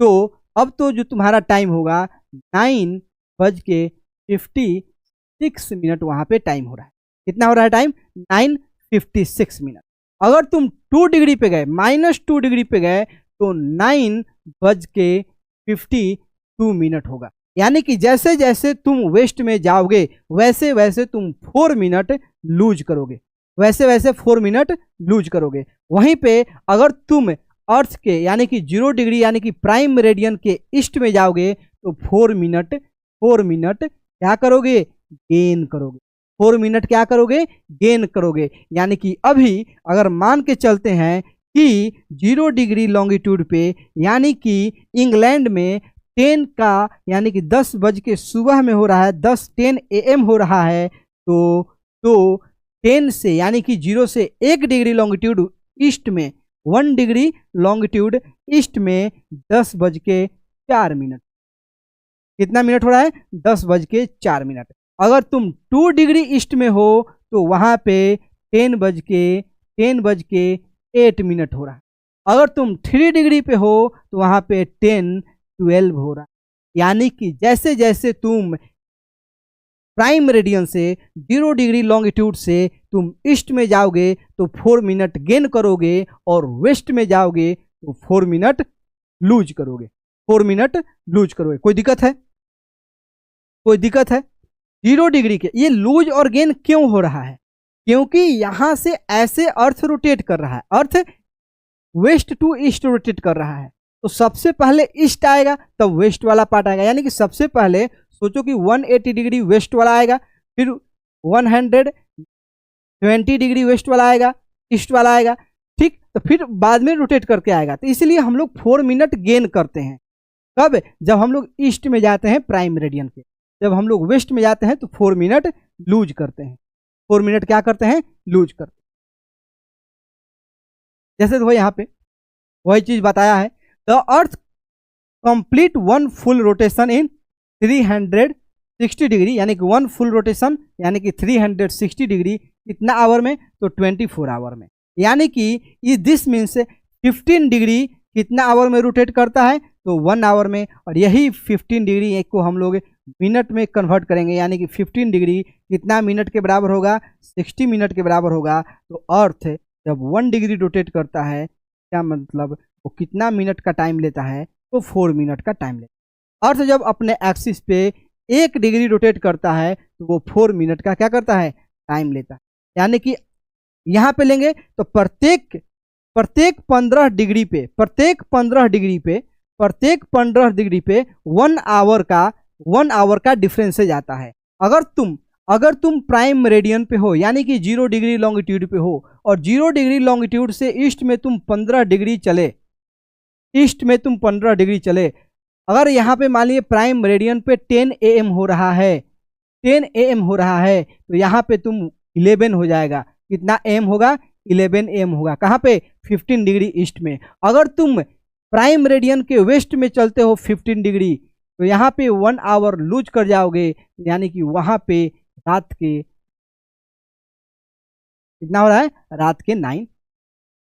Speaker 1: तो अब तो जो तुम्हारा टाइम होगा 9:56 वहां पे टाइम हो रहा है। कितना हो रहा है टाइम? 9:56 मिनट। अगर तुम 2 डिग्री पे गए, -2 डिग्री पे गए, तो 9:52 मिनट होगा। यानी कि जैसे जैसे तुम वेस्ट में जाओगे वैसे वैसे तुम 4 मिनट लूज करोगे, वैसे वैसे 4 मिनट लूज करोगे। वहीं पे अगर तुम अर्थ के यानी कि 0 डिग्री यानी कि प्राइम रेडियन के ईस्ट में जाओगे तो 4 मिनट क्या करोगे? गेन करोगे। 4 मिनट क्या करोगे? गेन करोगे। यानी कि अभी अगर मान के चलते हैं कि 0 डिग्री लॉन्गिट्यूड पे यानी कि इंग्लैंड में 10 का यानी कि 10 बज के सुबह में हो रहा है, 10 AM हो रहा है, तो 10 से यानी कि 0 से 1 डिग्री लॉन्गिट्यूड ईस्ट में, 1 डिग्री लॉन्गिट्यूड ईस्ट में 10:04। कितना मिनट हो रहा है? 10:04। अगर तुम 2 डिग्री ईस्ट में हो तो वहां पे 10:08 हो रहा है। अगर तुम 3 डिग्री पे हो तो वहां पे 10:12 हो रहा है। यानी कि जैसे जैसे तुम प्राइम रेडियन से 0 डिग्री लॉन्गिट्यूड से तुम ईस्ट में जाओगे तो 4 मिनट गेन करोगे और वेस्ट में जाओगे तो 4 मिनट लूज करोगे, 4 मिनट लूज करोगे। कोई दिक्कत है? कोई दिक्कत है? 0 डिग्री के ये लूज और गेन क्यों हो रहा है? क्योंकि यहां से ऐसे अर्थ रोटेट कर रहा है, अर्थ वेस्ट टू ईस्ट रोटेट कर रहा है। तो सबसे पहले ईस्ट आएगा तब वेस्ट वाला पार्ट आएगा। यानी कि सबसे पहले सोचो कि 180 डिग्री वेस्ट वाला आएगा, फिर 120 डिग्री वेस्ट वाला आएगा, ईस्ट वाला आएगा, ठीक। तो फिर बाद में रोटेट करके आएगा। तो इसलिए हम लोग 4 मिनट गेन करते हैं। कब? जब हम लोग ईस्ट में जाते हैं प्राइम रेडियन के, जब हम लोग वेस्ट में जाते हैं तो 4 मिनट लूज करते हैं। 4 मिनट क्या करते हैं? लूज करते हैं। जैसे तो यहाँ पे वही चीज बताया है, the earth complete 1 full rotation in 360 degree, यानी कि 1 फुल रोटेशन यानी कि 360 डिग्री कितना आवर में? तो 24 आवर में। यानी कि दिस मीन्स 15 डिग्री कितना आवर में रोटेट करता है? तो 1 आवर में। और यही 15 डिग्री एक को हम लोग मिनट में कन्वर्ट करेंगे, यानी कि 15 डिग्री कितना मिनट के बराबर होगा? 60 मिनट के बराबर होगा। तो अर्थ जब 1 डिग्री रोटेट करता है, क्या मतलब वो कितना मिनट का टाइम लेता है? तो 4 मिनट का टाइम लेता है। अर्थ जब अपने एक्सिस पे 1 डिग्री रोटेट करता है तो वो 4 मिनट का क्या करता है? टाइम लेता है। यानी कि यहाँ पे लेंगे तो प्रत्येक 15 डिग्री पे 1 आवर का डिफरेंसेज आता है। अगर तुम प्राइम मेरिडियन पे हो यानी कि 0 डिग्री लॉन्गिट्यूड पे हो और 0 डिग्री लॉन्गिट्यूड से ईस्ट में तुम 15 डिग्री चले, ईस्ट में तुम 15 डिग्री चले, अगर यहाँ पे मान लीजिए प्राइम मेरिडियन पे 10 AM हो रहा है, 10 AM हो रहा है, तो यहाँ पे तुम 11 हो जाएगा। कितना AM होगा? 11 AM होगा। कहाँ पे? 15 डिग्री ईस्ट में। अगर तुम प्राइम मेरिडियन के वेस्ट में चलते हो 15 डिग्री, तो यहाँ पे 1 आवर लूज कर जाओगे, यानी कि वहाँ पे रात के कितना हो रहा है? रात के 9।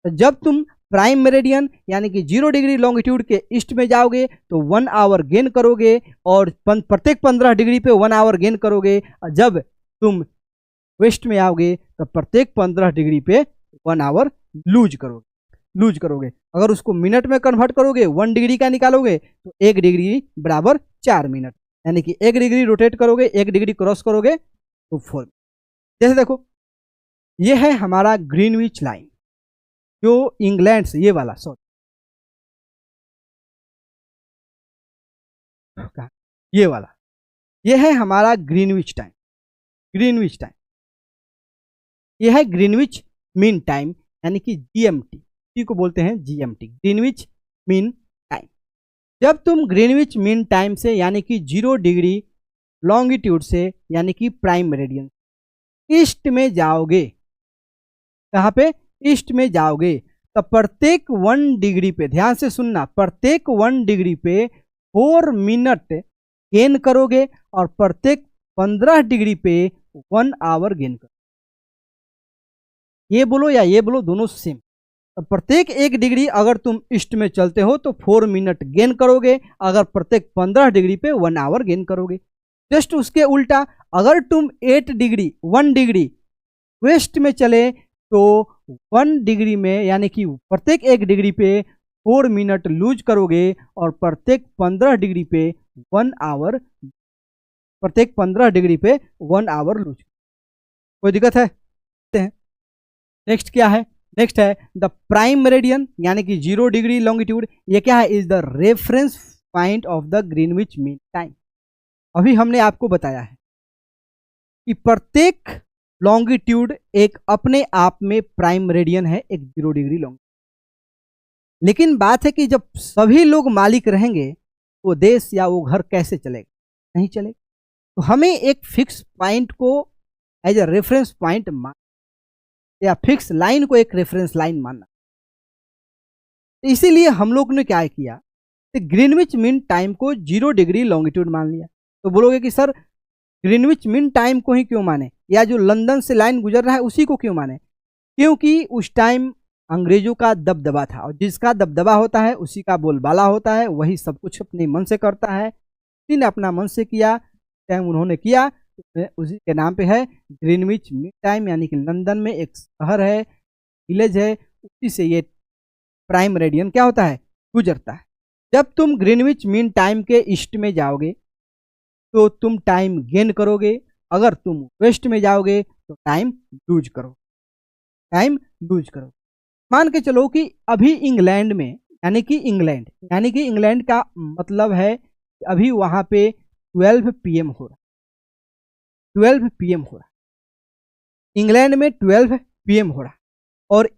Speaker 1: तो जब तुम प्राइम मेरिडियन यानी कि 0 डिग्री लॉन्गिट्यूड के ईस्ट में जाओगे तो 1 आवर गेन करोगे और प्रत्येक 15 डिग्री पे 1 आवर गेन करोगे। और जब तुम वेस्ट में आओगे तो प्रत्येक 15 डिग्री पे 1 आवर लूज करोगे। अगर उसको मिनट में कन्वर्ट करोगे, 1 डिग्री का निकालोगे तो 1 डिग्री बराबर 4 मिनट, यानी कि 1 डिग्री रोटेट करोगे, 1 डिग्री क्रॉस करोगे तो 4। जैसे देखो ये है हमारा ग्रीनविच लाइन, जो इंग्लैंड से, ये वाला सॉरी, ये वाला, ये है हमारा ग्रीनविच टाइम। ये है ग्रीनविच मीन टाइम यानी कि GMT, इसी को बोलते हैं GMT, ग्रीनविच मीन टाइम। जब तुम ग्रीनविच मीन टाइम से यानी कि 0 डिग्री लॉन्गिट्यूड से यानी कि प्राइम मेरिडियन ईस्ट में जाओगे, कहाँ पे? ईस्ट में जाओगे, तो प्रत्येक 1 डिग्री पे, ध्यान से सुनना, प्रत्येक 1 डिग्री पे 4 मिनट गेन करोगे और प्रत्येक 15 डिग्री पे 1 आवर गेन करोगे। ये बोलो या ये बोलो, दोनों सेम। तो प्रत्येक 1 डिग्री अगर तुम ईस्ट में चलते हो तो 4 मिनट गेन करोगे, अगर प्रत्येक 15 डिग्री पे 1 आवर गेन करोगे। जस्ट उसके उल्टा, अगर तुम 1 डिग्री वेस्ट में चले तो 1 डिग्री में यानी कि प्रत्येक 1 डिग्री पे 4 मिनट लूज करोगे और प्रत्येक 15 डिग्री पे 1 आवर, प्रत्येक 15 डिग्री पे 1 आवर लूज। कोई दिक्कत है? नेक्स्ट क्या है? नेक्स्ट है द प्राइम मेरिडियन यानी कि 0 डिग्री लॉन्गिट्यूड। ये क्या है? Is the reference point of the Greenwich mean time. अभी हमने आपको बताया है कि प्रत्येक लॉन्गिट्यूड एक अपने आप में प्राइम मेरिडियन है, एक 0 डिग्री लॉन्गिट्यूड। लेकिन बात है कि जब सभी लोग मालिक रहेंगे वो देश या वो घर कैसे चलेगा? नहीं चलेगा। तो हमें एक फिक्स पॉइंट को एज ए रेफरेंस पॉइंट मान, या फिक्स लाइन को एक रेफरेंस लाइन मानना। तो इसीलिए हम लोग ने क्या किया, ग्रीनविच मीन टाइम को 0 डिग्री लॉन्गिट्यूड मान लिया। तो बोलोगे कि सर ग्रीनविच मीन टाइम को ही क्यों माने, या जो लंदन से लाइन गुजर रहा है उसी को क्यों माने? क्योंकि उस टाइम अंग्रेजों का दबदबा था, और जिसका दबदबा होता है उसी का बोलबाला होता है, वही सब कुछ अपने मन से करता है। उसी ने अपना मन से किया, टाइम उन्होंने किया, उसी के नाम पे है ग्रीनविच मीन टाइम। यानी कि लंदन में एक शहर है, विलेज है, उसी से ये प्राइम मेरिडियन क्या होता है? गुजरता है। जब तुम ग्रीनविच मीन टाइम के ईस्ट में जाओगे तो तुम टाइम गेन करोगे, अगर तुम वेस्ट में जाओगे तो टाइम लूज करो, मान के चलो कि अभी इंग्लैंड में, यानी कि इंग्लैंड का मतलब है अभी वहां पे 12 PM हो रहा, 12 PM हो रहा, इंग्लैंड में 12 PM हो रहा। और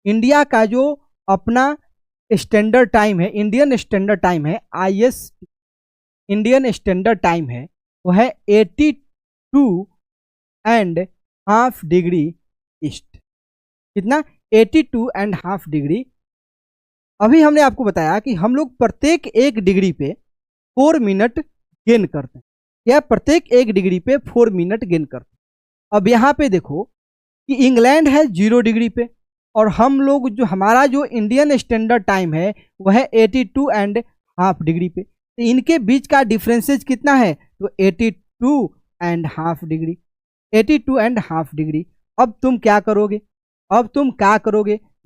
Speaker 1: इंडिया का जो अपना स्टैंडर्ड टाइम है, इंडियन स्टैंडर्ड टाइम है, IS इंडियन स्टैंडर्ड टाइम है, वो है 82.5 डिग्री ईस्ट। कितना? 82.5 डिग्री। अभी हमने आपको बताया कि हम लोग प्रत्येक 1 डिग्री पे 4 मिनट गेन करते हैं, या प्रत्येक 1 डिग्री पे 4 मिनट गेन करते हैं। अब यहाँ पे देखो कि इंग्लैंड है 0 डिग्री पे, और हम लोग जो हमारा जो इंडियन स्टैंडर्ड टाइम है वह है 82.5 डिग्री पे। तो इनके बीच का डिफरेंसेज कितना है? तो 82.5 डिग्री, 82.5 डिग्री। अब तुम क्या करोगे?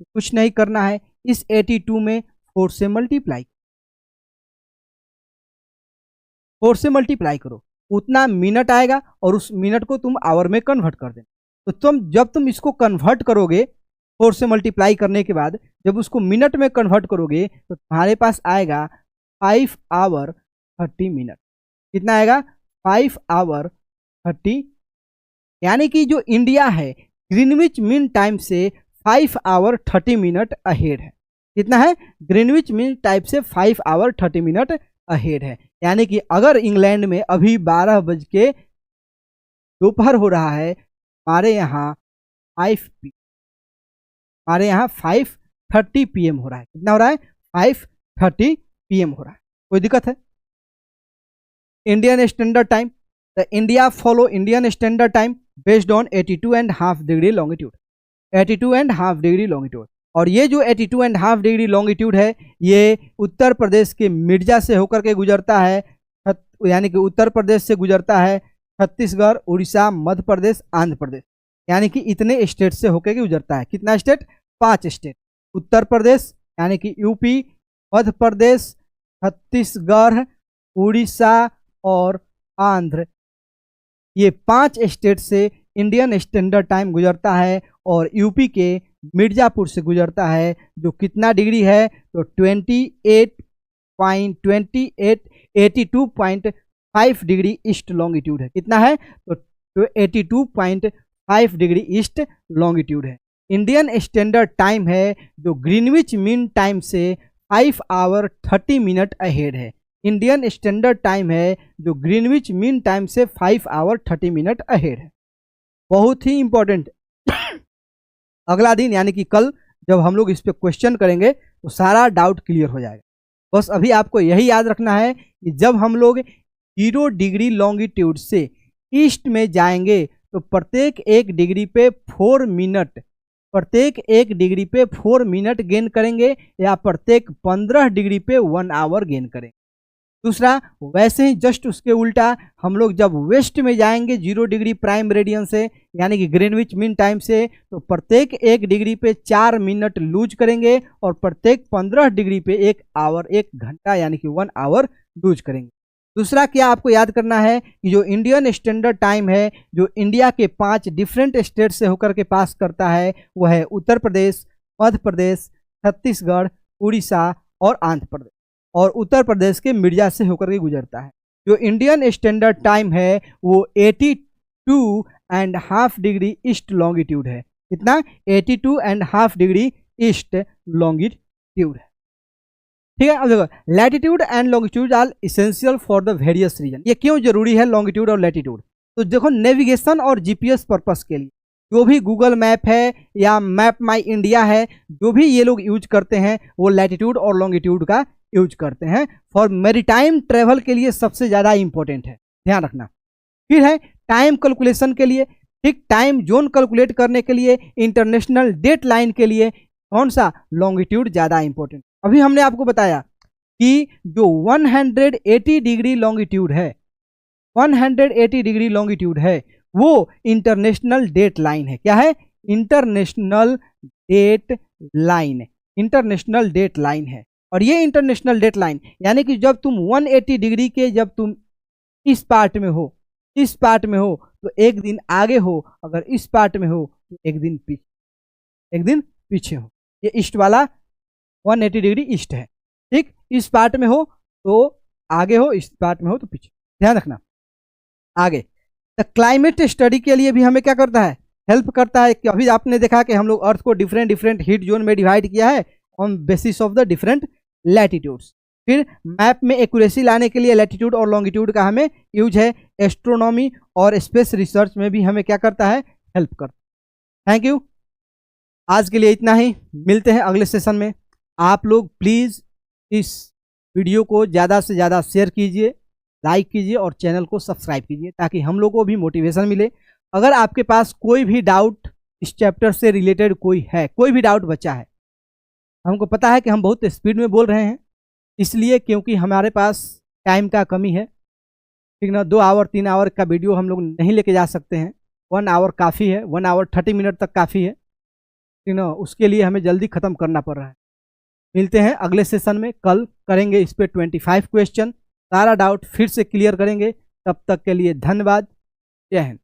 Speaker 1: कुछ नहीं करना है, इस 82 में 4 से मल्टीप्लाई करो, उतना मिनट आएगा और उस मिनट को तुम आवर में कन्वर्ट कर देना। तो जब तुम इसको कन्वर्ट करोगे 4 से मल्टीप्लाई करने के बाद, जब उसको मिनट में कन्वर्ट करोगे तो तुम्हारे पास आएगा 5 आवर 30 मिनट। कितना आएगा? 5 आवर 30, यानी कि जो इंडिया है ग्रीनविच मीन टाइम से 5 आवर 30 मिनट अहेड है। कितना है? ग्रीनविच मीन टाइम से 5 आवर 30 मिनट अहेड है। यानी कि अगर इंग्लैंड में अभी 12 बज के दोपहर हो रहा है, हमारे यहाँ 5:30 PM हो रहा है। कितना हो रहा है? 5:30 PM हो रहा है। कोई दिक्कत है? Indian standard time, the India follow Indian standard time based on 82.5 degree longitude, 82.5 degree longitude. और ये जो 82.5 डिग्री लॉन्गिट्यूड है, ये उत्तर प्रदेश के मिर्जा से होकर के गुजरता है, यानी कि उत्तर प्रदेश से गुजरता है छत्तीसगढ़, उड़ीसा, मध्य प्रदेश, आंध्र प्रदेश, यानी कि इतने स्टेट से होकर के गुजरता है। कितना स्टेट? 5 स्टेट। उत्तर प्रदेश यानी कि यूपी, मध्य प्रदेश, छत्तीसगढ़, उड़ीसा और आंध्र, ये 5 स्टेट से इंडियन स्टैंडर्ड टाइम गुजरता है। और यूपी के मिर्जापुर से गुजरता है, जो कितना डिग्री है? तो 82.5 डिग्री ईस्ट लॉन्गिट्यूड है। कितना है? तो 82.5 डिग्री ईस्ट लॉन्गिट्यूड है। इंडियन स्टैंडर्ड टाइम है जो ग्रीनविच मीन टाइम से 5 आवर 30 मिनट अहेड है। इंडियन स्टैंडर्ड टाइम है जो ग्रीनविच मीन टाइम से 5 आवर 30 मिनट अहेड है। बहुत ही इंपॉर्टेंट। अगला दिन यानी कि कल जब हम लोग इस पे क्वेश्चन करेंगे तो सारा डाउट क्लियर हो जाएगा। बस अभी आपको यही याद रखना है कि जब हम लोग 0 डिग्री लॉन्गिट्यूड से ईस्ट में जाएंगे तो प्रत्येक 1 डिग्री पे 4 मिनट, प्रत्येक 1 डिग्री पे 4 मिनट गेन करेंगे, या प्रत्येक 15 डिग्री पे 1 आवर गेन करेंगे। दूसरा, वैसे ही जस्ट उसके उल्टा हम लोग जब वेस्ट में जाएंगे 0 डिग्री प्राइम रेडियन से, यानी कि ग्रीनविच मीन टाइम से, तो प्रत्येक 1 डिग्री पे 4 मिनट लूज करेंगे और प्रत्येक 15 डिग्री पे 1 आवर, 1 घंटा यानी कि 1 आवर लूज करेंगे। दूसरा क्या आपको याद करना है कि जो इंडियन स्टैंडर्ड टाइम है, जो इंडिया के 5 डिफरेंट स्टेट से होकर के पास करता है, वह है उत्तर प्रदेश, मध्य प्रदेश, छत्तीसगढ़, उड़ीसा और आंध्र प्रदेश, और उत्तर प्रदेश के मिर्जा से होकर के गुजरता है। जो इंडियन स्टैंडर्ड टाइम है वो 82.5 डिग्री ईस्ट लॉन्गिट्यूड है। कितना? 82.5 डिग्री ईस्ट लॉन्गिट्यूड है। ठीक है। अब देखो, latitude and longitude are essential for the various region. ये क्यों जरूरी है लॉन्गिट्यूड और लैटिट्यूड? तो देखो, नेविगेशन और जीपीएस पर्पस के लिए जो भी गूगल मैप है या मैप माई इंडिया है, जो भी ये लोग यूज करते हैं वो लैटिट्यूड और लॉन्गिट्यूड का यूज करते हैं। फॉर मैरीटाइम ट्रेवल के लिए सबसे ज़्यादा इंपॉर्टेंट है, ध्यान रखना। फिर है टाइम कैलकुलेशन के लिए, ठीक, टाइम जोन कैलकुलेट करने के लिए, इंटरनेशनल डेट लाइन के लिए कौन सा? लॉन्गिट्यूड ज़्यादा इंपॉर्टेंट। अभी हमने आपको बताया कि जो 180 डिग्री लॉन्गिट्यूड है, 180 डिग्री लॉन्गिट्यूड है, वो इंटरनेशनल डेट लाइन है। क्या है? International date line, international date line है। और ये इंटरनेशनल डेट लाइन यानी कि जब तुम 180 डिग्री के, जब तुम इस पार्ट में हो, इस पार्ट में हो तो एक दिन आगे हो, अगर इस पार्ट में हो तो एक दिन पीछे, एक दिन पीछे हो। ये ईस्ट वाला 180 डिग्री ईस्ट है, ठीक। इस पार्ट में हो तो आगे हो, इस पार्ट में हो तो पीछे, ध्यान रखना। आगे द क्लाइमेट स्टडी के लिए भी हमें क्या करता है? हेल्प करता है। कि अभी आपने देखा कि हम लोग अर्थ को डिफरेंट डिफरेंट हीट जोन में डिवाइड किया है on basis of the different latitudes. फिर मैप में एक्यूरेसी लाने के लिए लैटिट्यूड और लॉन्गिट्यूड का हमें यूज है। एस्ट्रोनॉमी और स्पेस रिसर्च में भी हमें क्या करता है? हेल्प करता है। Thank you. आज के लिए इतना ही, मिलते हैं अगले सेशन में। आप लोग प्लीज़ इस वीडियो को ज़्यादा से ज़्यादा शेयर कीजिए, लाइक कीजिए और चैनल को सब्सक्राइब कीजिए ताकि हम लोग को भी मोटिवेशन मिले। अगर आपके पास कोई भी डाउट इस चैप्टर से रिलेटेड कोई है, कोई भी डाउट बचा है, हमको पता है कि हम बहुत स्पीड में बोल रहे हैं, इसलिए क्योंकि हमारे पास टाइम का कमी है, ठीक ना। 2 आवर 3 आवर का वीडियो हम लोग नहीं लेके जा सकते हैं, 1 आवर काफ़ी है, 1 आवर 30 मिनट तक काफ़ी है, ठीक ना। उसके लिए हमें जल्दी ख़त्म करना पड़ रहा है। मिलते हैं अगले सेशन में, कल करेंगे इस पर 25 क्वेश्चन, सारा डाउट फिर से क्लियर करेंगे। तब तक के लिए धन्यवाद, जय हिंद।